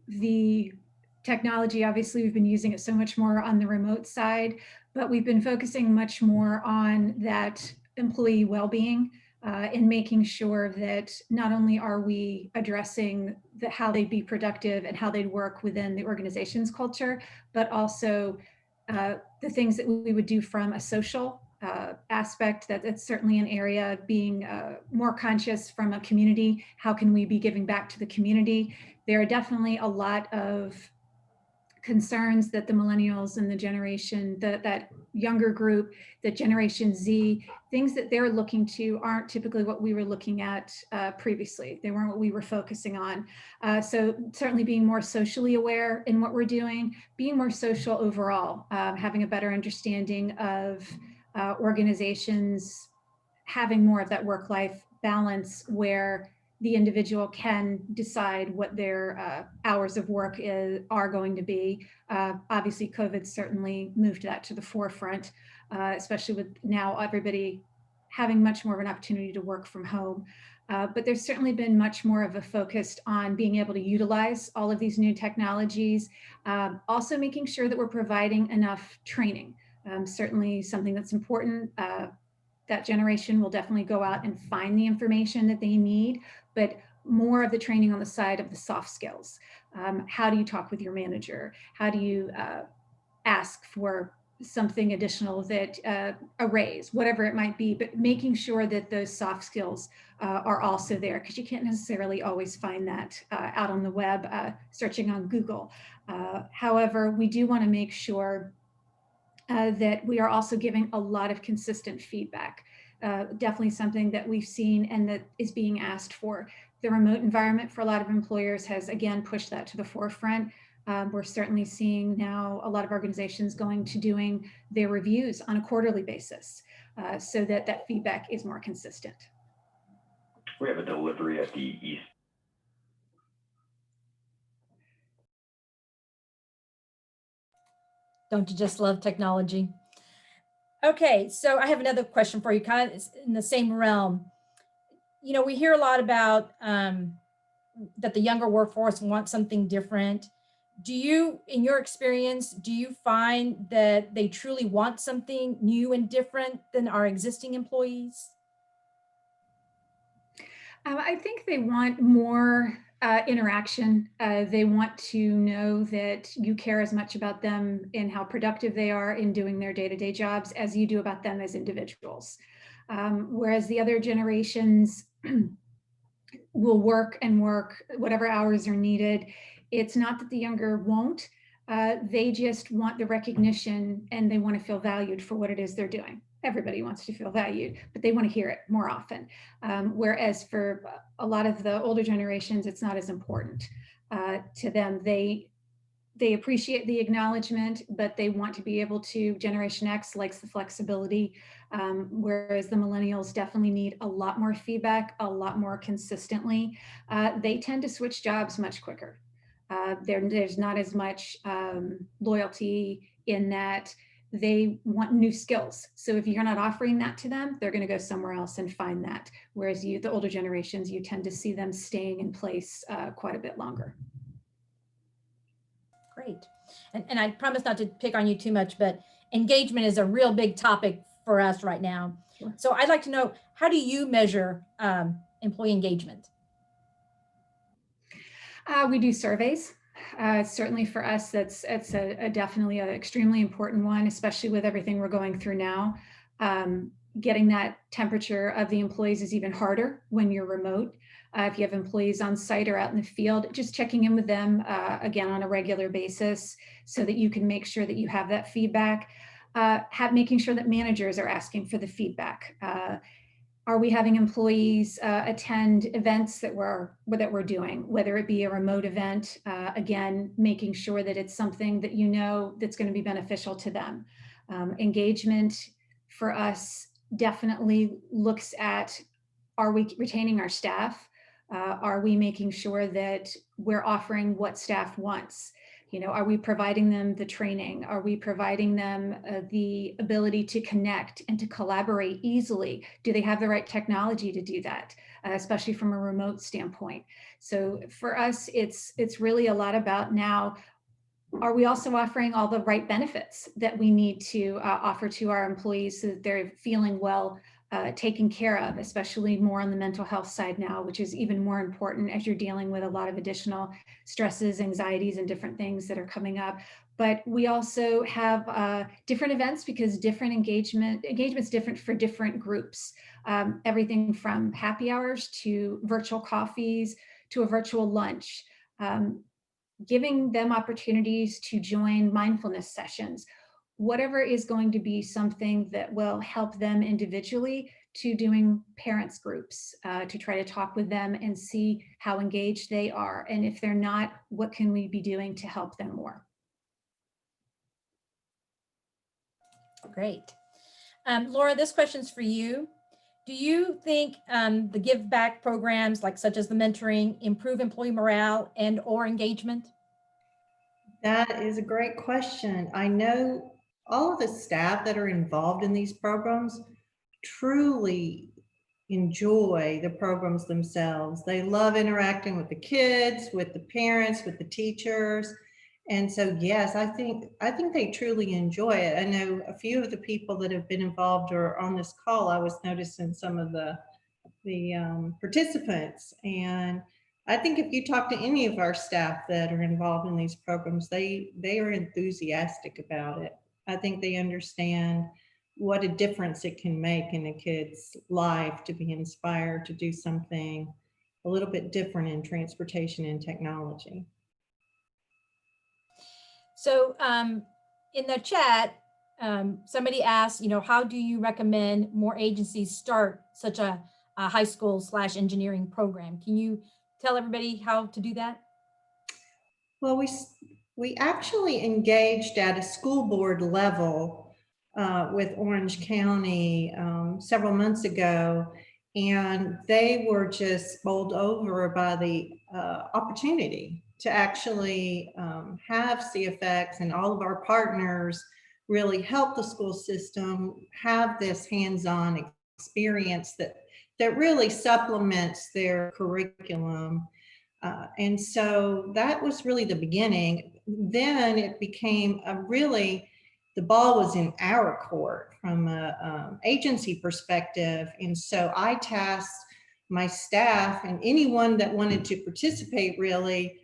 the technology. Obviously, we've been using it so much more on the remote side, but we've been focusing much more on that employee well-being and making sure that not only are we addressing how they'd be productive and how they'd work within the organization's culture, but also the things that we would do from a social aspect. That's certainly an area, being more conscious from a community. How can we be giving back to the community? There are definitely a lot of concerns that the millennials and the generation, that younger group, that Generation Z, things that they're looking to aren't typically what we were looking at previously. They weren't what we were focusing on. So certainly being more socially aware in what we're doing, being more social overall, having a better understanding of organizations having more of that work-life balance where the individual can decide what their hours of work are going to be. Obviously, COVID certainly moved that to the forefront, especially with now everybody having much more of an opportunity to work from home. But there's certainly been much more of a focus on being able to utilize all of these new technologies, also making sure that we're providing enough training. Certainly something that's important. That generation will definitely go out and find the information that they need, but more of the training on the side of the soft skills. How do you talk with your manager? How do you ask for something additional, that a raise, whatever it might be, but making sure that those soft skills are also there, because you can't necessarily always find that out on the web, searching on Google. However, we do want to make sure that we are also giving a lot of consistent feedback. Definitely something that we've seen and that is being asked for. The remote environment for a lot of employers has again pushed that to the forefront. We're certainly seeing now a lot of organizations going to doing their reviews on a quarterly basis so that that feedback is more consistent. We have a delivery at the east. Don't you just love technology? Okay, so I have another question for you, kind of in the same realm. We hear a lot about that the younger workforce wants something different. Do you, in your experience, do you find that they truly want something new and different than our existing employees? I think they want more interaction. They want to know that you care as much about them and how productive they are in doing their day-to-day jobs as you do about them as individuals. Whereas the other generations will work and work whatever hours are needed. It's not that the younger won't. They just want the recognition and they want to feel valued for what it is they're doing. Everybody wants to feel valued, but they want to hear it more often. Whereas for a lot of the older generations, it's not as important to them. They appreciate the acknowledgement, but they want to be able to, Generation X likes the flexibility, whereas the millennials definitely need a lot more feedback, a lot more consistently. They tend to switch jobs much quicker. There's not as much loyalty in that they want new skills. So if you're not offering that to them, they're going to go somewhere else and find that. Whereas the older generations, you tend to see them staying in place quite a bit longer. Great. And I promise not to pick on you too much, but engagement is a real big topic for us right now. Sure. So I'd like to know, how do you measure employee engagement? We do surveys. Certainly for us, that's definitely an extremely important one, especially with everything we're going through now. Getting that temperature of the employees is even harder when you're remote. If you have employees on site or out in the field, just checking in with them again on a regular basis so that you can make sure that you have that feedback. Making sure that managers are asking for the feedback. Are we having employees attend events that we're doing, whether it be a remote event, again, making sure that it's something that you know that's going to be beneficial to them. Engagement for us definitely looks at, are we retaining our staff? Are we making sure that we're offering what staff wants? You know, are we providing them the training? Are we providing them the ability to connect and to collaborate easily? Do they have the right technology to do that, especially from a remote standpoint? So for us, it's really a lot about now, are we also offering all the right benefits that we need to offer to our employees so that they're feeling well taken care of, especially more on the mental health side now, which is even more important as you're dealing with a lot of additional stresses, anxieties, and different things that are coming up. But we also have different events because different engagement's different for different groups. Everything from happy hours to virtual coffees to a virtual lunch. Giving them opportunities to join mindfulness sessions, whatever is going to be something that will help them individually, to doing parents groups to try to talk with them and see how engaged they are. And if they're not, what can we be doing to help them more? Great. Laura, this question's for you. Do you think the give back programs such as the mentoring improve employee morale and or engagement? That is a great question. I know all of the staff that are involved in these programs truly enjoy the programs themselves. They love interacting with the kids, with the parents, with the teachers. And so, yes, I think they truly enjoy it. I know a few of the people that have been involved or on this call, I was noticing some of the participants. And I think if you talk to any of our staff that are involved in these programs, they are enthusiastic about it. I think they understand what a difference it can make in a kid's life to be inspired to do something a little bit different in transportation and technology. So in the chat, somebody asked, how do you recommend more agencies start such a high school / engineering program? Can you tell everybody how to do that? Well, we actually engaged at a school board level with Orange County several months ago, and they were just bowled over by the opportunity to actually have CFX and all of our partners really help the school system have this hands-on experience that really supplements their curriculum. And so that was really the beginning. Then it became the ball was in our court from a agency perspective. And so I tasked my staff and anyone that wanted to participate, really,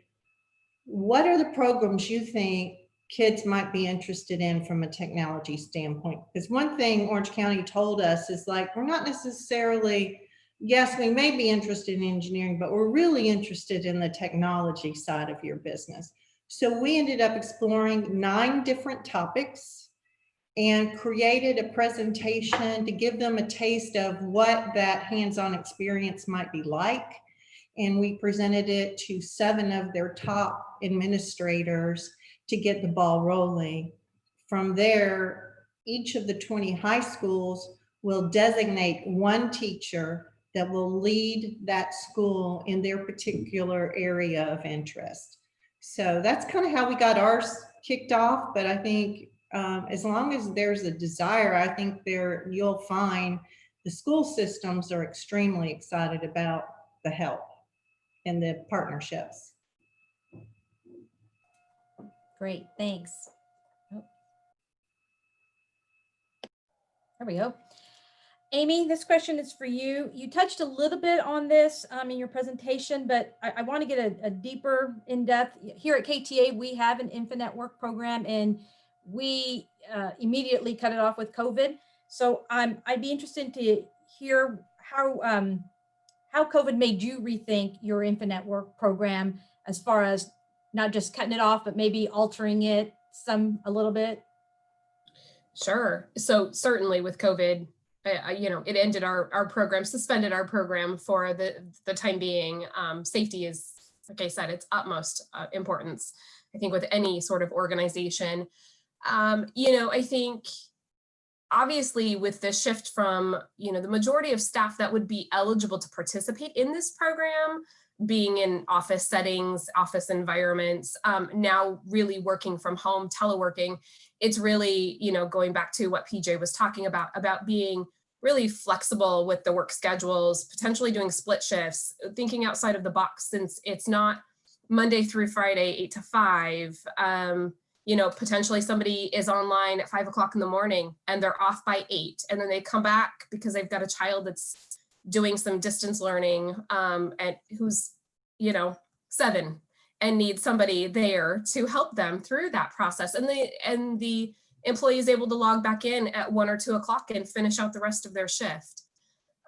what are the programs you think kids might be interested in from a technology standpoint? Because one thing Orange County told us is like, we're not necessarily, yes, we may be interested in engineering, but we're really interested in the technology side of your business. So we ended up exploring 9 different topics and created a presentation to give them a taste of what that hands-on experience might be like. And we presented it to 7 of their top administrators to get the ball rolling. From there, each of the 20 high schools will designate one teacher that will lead that school in their particular area of interest. So that's kind of how we got ours kicked off. But I think as long as there's a desire, I think you'll find the school systems are extremely excited about the help and the partnerships. Great, thanks. Oh. There we go. Amy, this question is for you. You touched a little bit on this in your presentation, but I want to get a deeper in-depth. Here at KTA, we have an infant network program, and we immediately cut it off with COVID. So I'd be interested to hear how COVID made you rethink your infant network program, as far as not just cutting it off, but maybe altering it a little bit. Sure. So certainly with COVID, it ended our program, suspended our program for the time being. Safety is, like I said, it's utmost importance, I think, with any sort of organization. I think obviously with the shift from, the majority of staff that would be eligible to participate in this program being in office settings, office environments, now really working from home, teleworking, it's really, going back to what PJ was talking about being really flexible with the work schedules, potentially doing split shifts, thinking outside of the box, since it's not Monday through Friday, 8 to 5. Potentially somebody is online at 5 o'clock in the morning and they're off by 8, and then they come back because they've got a child that's doing some distance learning and who's 7 and needs somebody there to help them through that process, and the employee is able to log back in at 1 or 2 o'clock and finish out the rest of their shift.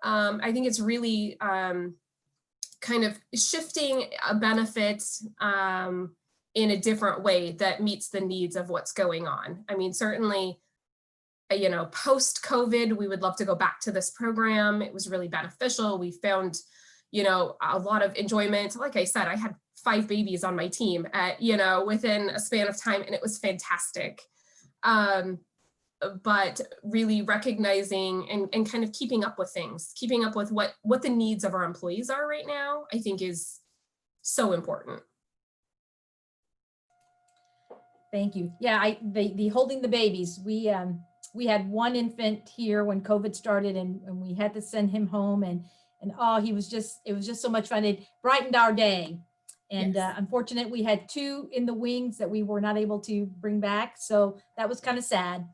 I think it's really kind of shifting a benefit in a different way that meets the needs of what's going on. I mean, certainly, post-COVID, we would love to go back to this program. It was really beneficial. We found, a lot of enjoyment. Like I said, I had 5 babies on my team within a span of time, and it was fantastic. But really recognizing and kind of keeping up with things, keeping up with what the needs of our employees are right now, I think is so important. Thank you. Yeah, the holding the babies. We had one infant here when COVID started, and we had to send him home, and it was just so much fun. It brightened our day. And Yes. Unfortunately, we had 2 in the wings that we were not able to bring back. So that was kind of sad.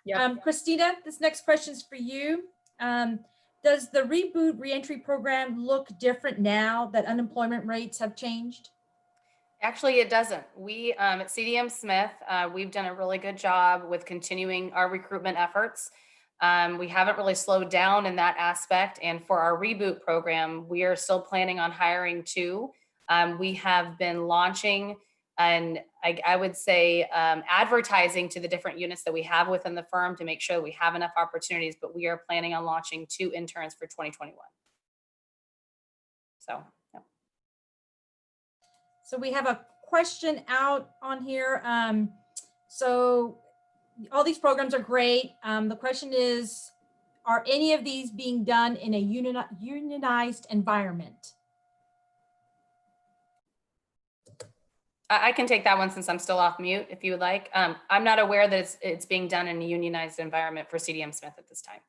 Yep. Christina, this next question is for you. Does the Reboot reentry program look different now that unemployment rates have changed? Actually, it doesn't. We at CDM Smith, we've done a really good job with continuing our recruitment efforts. We haven't really slowed down in that aspect. And for our Reboot program, we are still planning on hiring 2. We have been launching, and I would say advertising to the different units that we have within the firm to make sure that we have enough opportunities, but we are planning on launching 2 interns for 2021. So, yeah. So we have a question out on here. So all these programs are great. The question is, are any of these being done in a unionized environment? I can take that one since I'm still off mute if you would like. I'm not aware that it's being done in a unionized environment for CDM Smith at this time.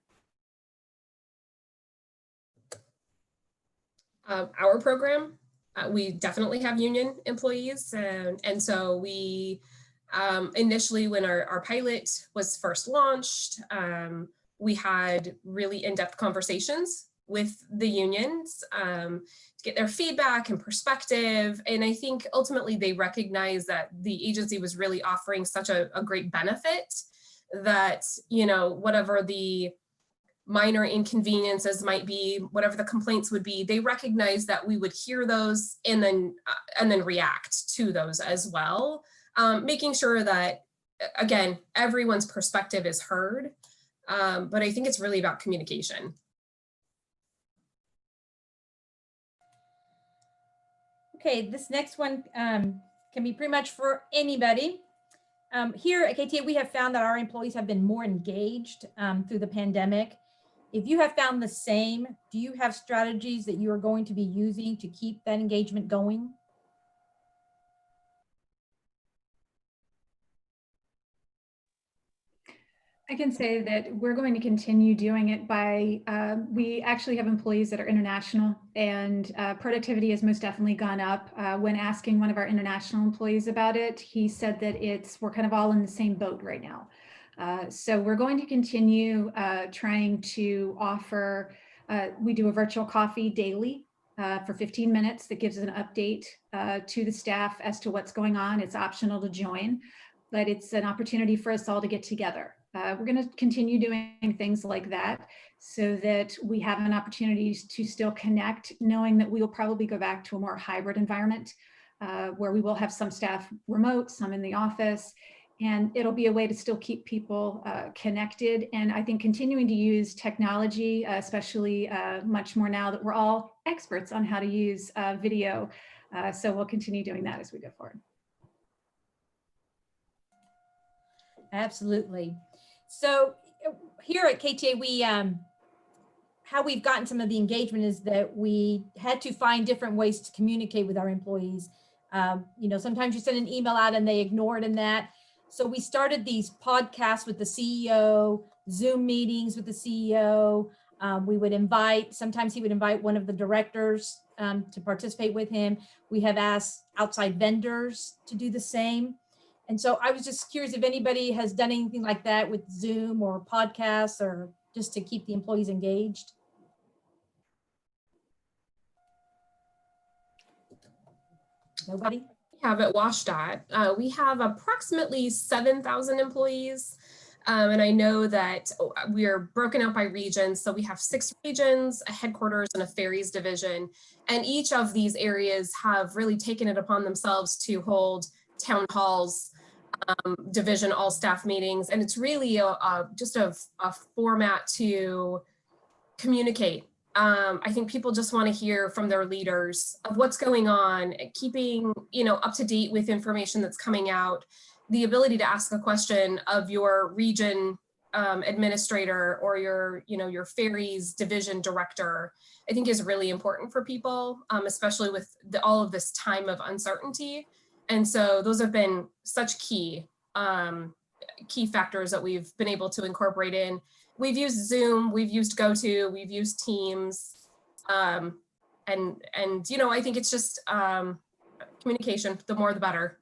Our program, we definitely have union employees. And so we initially, when our pilot was first launched, we had really in-depth conversations with the unions to get their feedback and perspective. And I think ultimately they recognized that the agency was really offering such a great benefit that, you know, whatever the minor inconveniences might be, whatever the complaints would be, they recognized that we would hear those and then react to those as well, making sure that, again, everyone's perspective is heard. But I think it's really about communication. Okay, this next one can be pretty much for anybody. Here at KTA, we have found that our employees have been more engaged through the pandemic. If you have found the same, do you have strategies that you are going to be using to keep that engagement going? I can say that we're going to continue doing it by, we actually have employees that are international, and productivity has most definitely gone up. When asking one of our international employees about it, he said that we're kind of all in the same boat right now. So we're going to continue trying to offer, we do a virtual coffee daily for 15 minutes that gives an update to the staff as to what's going on. It's optional to join, but it's an opportunity for us all to get together. We're going to continue doing things like that so that we have an opportunity to still connect, knowing that we will probably go back to a more hybrid environment where we will have some staff remote, some in the office, and it'll be a way to still keep people connected. And I think continuing to use technology, especially much more now that we're all experts on how to use video. So we'll continue doing that as we go forward. Absolutely. So here at KTA, we how we've gotten some of the engagement is that we had to find different ways to communicate with our employees. You know, sometimes you send an email out and they ignore it and that. So we started these podcasts with the CEO, Zoom meetings with the CEO. We would invite, sometimes he would invite one of the directors to participate with him. We have asked outside vendors to do the same. And so I was just curious if anybody has done anything like that with Zoom or podcasts or just to keep the employees engaged. Nobody? We have at WashDOT, we have approximately 7,000 employees. And I know that we are broken out by regions. So we have 6 regions, a headquarters and a ferries division. And each of these areas have really taken it upon themselves to hold town halls, division all staff meetings, and it's really just a format to communicate. I think people just want to hear from their leaders of what's going on, keeping up to date with information that's coming out. The ability to ask a question of your region administrator or your ferries division director, I think is really important for people, especially with all of this time of uncertainty. And so those have been such key factors that we've been able to incorporate in. We've used Zoom, we've used GoTo, we've used Teams, and I think it's just communication. The more, the better.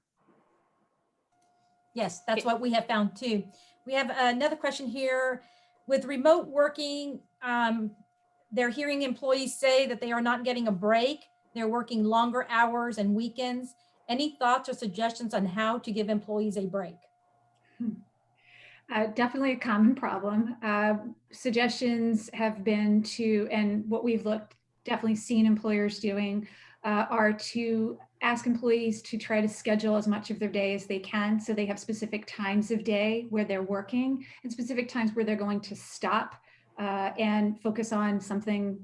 Yes, that's what we have found too. We have another question here. With remote working, they're hearing employees say that they are not getting a break. They're working longer hours and weekends. Any thoughts or suggestions on how to give employees a break? Definitely a common problem. Suggestions have been and what we've definitely seen employers doing are to ask employees to try to schedule as much of their day as they can. So they have specific times of day where they're working and specific times where they're going to stop and focus on something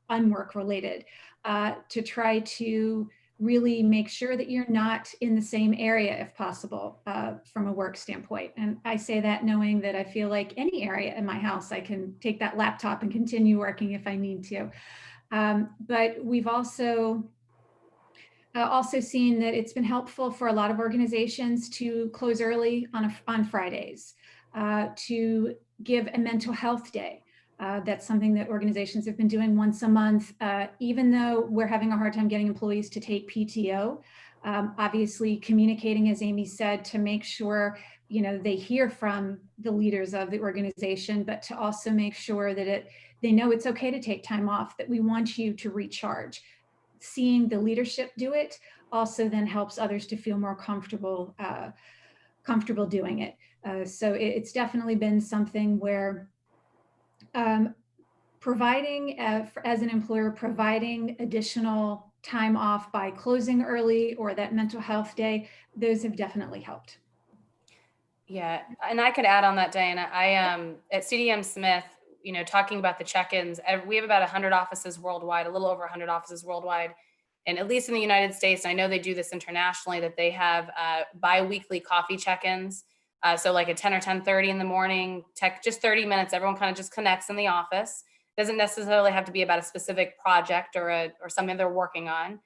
unwork related to try to really make sure that you're not in the same area if possible from a work standpoint. And I say that knowing that I feel like any area in my house, I can take that laptop and continue working if I need to. But we've also seen that it's been helpful for a lot of organizations to close early on Fridays, to give a mental health day. That's something that organizations have been doing once a month, even though we're having a hard time getting employees to take PTO. Obviously communicating, as Amy said, to make sure, you know, they hear from the leaders of the organization, but to also make sure that they know it's okay to take time off, that we want you to recharge. Seeing the leadership do it also then helps others to feel more comfortable doing it. So it's definitely been something where providing, as an employer, providing additional time off by closing early or that mental health day, those have definitely helped. Yeah, and I could add on that, Diana. I at CDM Smith, you know, talking about the check-ins, we have about 100 offices worldwide, a little over 100 offices worldwide. And at least in the United States, I know they do this internationally, that they have bi-weekly coffee check-ins. So like at 10 or 10:30 in the morning, just 30 minutes, everyone kind of just connects in the office. Doesn't necessarily have to be about a specific project or something they're working on.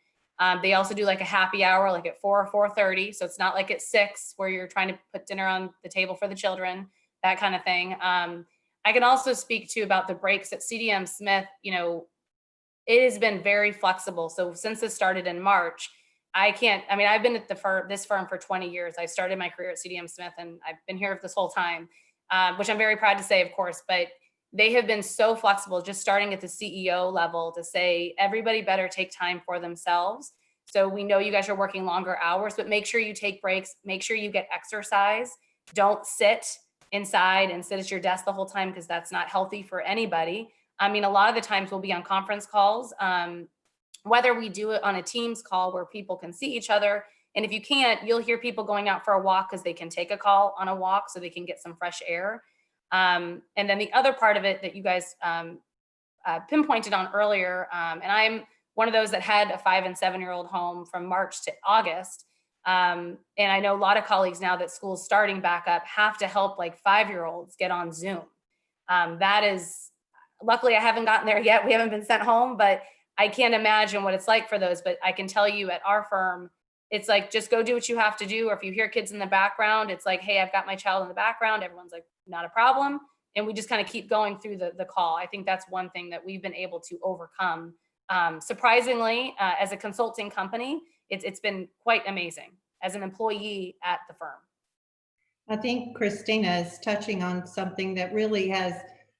They also do like a happy hour, like at 4 or 4:30. So it's not like at 6 where you're trying to put dinner on the table for the children, that kind of thing. I can also speak to about the breaks at CDM Smith. You know, it has been very flexible. So since it started in March, I've been at this firm for 20 years. I started my career at CDM Smith and I've been here this whole time, which I'm very proud to say, of course, but they have been so flexible, just starting at the CEO level, to say everybody better take time for themselves. So we know you guys are working longer hours, but make sure you take breaks, make sure you get exercise. Don't sit inside and sit at your desk the whole time, because that's not healthy for anybody. I mean, a lot of the times we'll be on conference calls, whether we do it on a Teams call where people can see each other. And if you can't, you'll hear people going out for a walk because they can take a call on a walk so they can get some fresh air. And then the other part of it that you guys pinpointed on earlier, and I'm one of those that had a 5 and 7-year-old home from March to August. And I know a lot of colleagues now that school's starting back up have to help like 5-year-olds get on Zoom. That is, luckily I haven't gotten there yet. We haven't been sent home, but I can't imagine what it's like for those. But I can tell you at our firm, it's like, just go do what you have to do. Or if you hear kids in the background, it's like, hey, I've got my child in the background. Everyone's like, not a problem. And we just kind of keep going through the call. I think that's one thing that we've been able to overcome. Surprisingly, as a consulting company, it's been quite amazing as an employee at the firm. I think Christina is touching on something that really has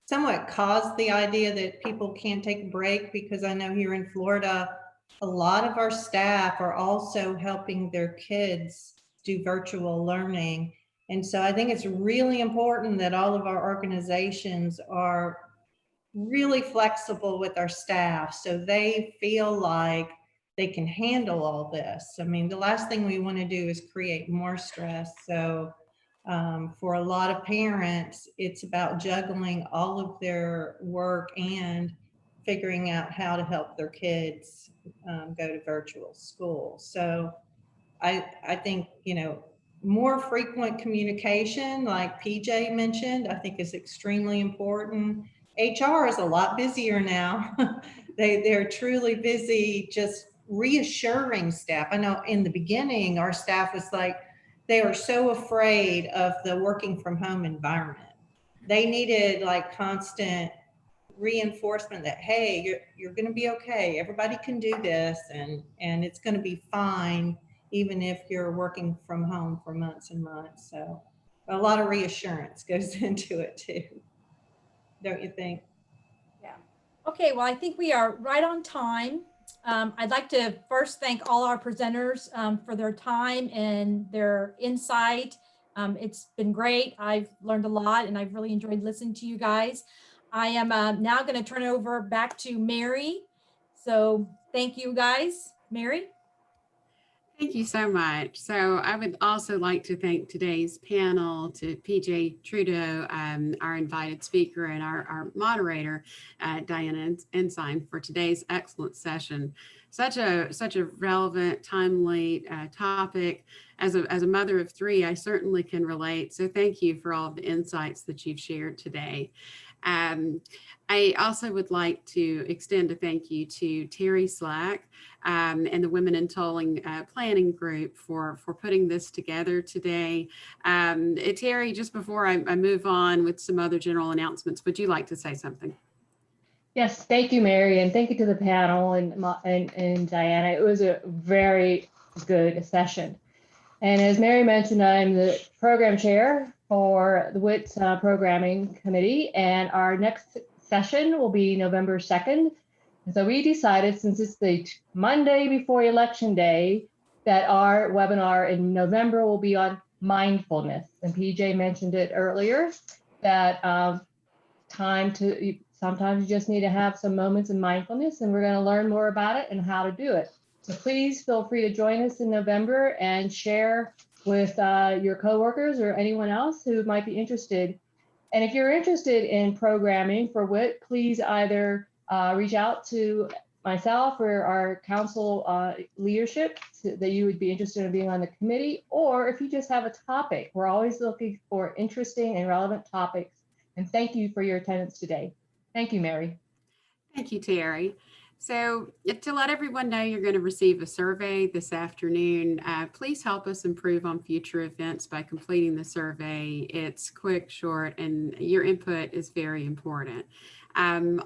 somewhat caused the idea that people can't take a break, because I know here in Florida, a lot of our staff are also helping their kids do virtual learning. And so I think it's really important that all of our organizations are really flexible with our staff so they feel like they can handle all this. I mean, the last thing we want to do is create more stress. So for a lot of parents, it's about juggling all of their work and figuring out how to help their kids go to virtual school. So I think, you know, more frequent communication, like PJ mentioned, I think is extremely important. HR is a lot busier now. They're truly busy just reassuring staff. I know in the beginning, our staff was like, they were so afraid of the working from home environment. They needed like constant reinforcement that, hey, you're going to be okay. Everybody can do this, and it's going to be fine, even if you're working from home for months and months. So a lot of reassurance goes into it too. Don't you think? Yeah. Okay, well, I think we are right on time. I'd like to first thank all our presenters for their time and their insight. It's been great. I've learned a lot and I've really enjoyed listening to you guys. I am now going to turn it over back to Mary. So thank you guys. Mary? Thank you so much. So I would also like to thank today's panel, to PJ Trudeau, our invited speaker, and our moderator, Diana Ensign, for today's excellent session. Such a relevant, timely topic. As a mother of 3, I certainly can relate. So thank you for all of the insights that you've shared today. I also would like to extend a thank you to Terry Slack and the Women in Tolling Planning Group for putting this together today. Terry, just before I move on with some other general announcements, would you like to say something? Yes, thank you, Mary, and thank you to the panel and Diana. It was a very good session. And as Mary mentioned, I'm the program chair for the WITS Programming Committee, and our next session will be November 2nd. And so we decided, since it's the Monday before Election Day, that our webinar in November will be on mindfulness. And PJ mentioned it earlier, that sometimes you just need to have some moments of mindfulness, and we're going to learn more about it and how to do it. So please feel free to join us in November and share with your coworkers or anyone else who might be interested. And if you're interested in programming for WIT, please either reach out to myself or our council leadership that you would be interested in being on the committee, or if you just have a topic. We're always looking for interesting and relevant topics. And thank you for your attendance today. Thank you, Mary. Thank you, Terry. So to let everyone know, you're going to receive a survey this afternoon. Please help us improve on future events by completing the survey. It's quick, short, and your input is very important.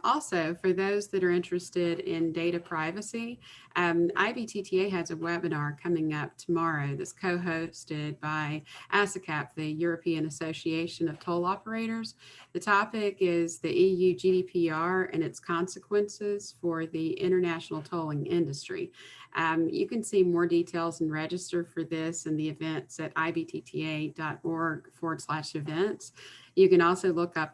Also, for those that are interested in data privacy, IBTTA has a webinar coming up tomorrow that's co-hosted by ASICAP, the European Association of Toll Operators. The topic is the EU GDPR and its consequences for the international tolling industry. You can see more details and register for this and the events at ibtta.org/events. You can also look up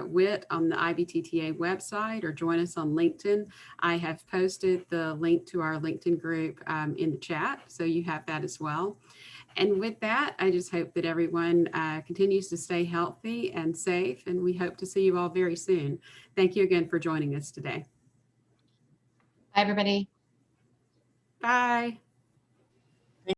WIT on the IBTTA website or join us on LinkedIn. I have posted the link to our LinkedIn group in the chat, so you have that as well. And with that, I just hope that everyone continues to stay healthy and safe, and we hope to see you all very soon. Thank you again for joining us today. Bye, everybody. Bye.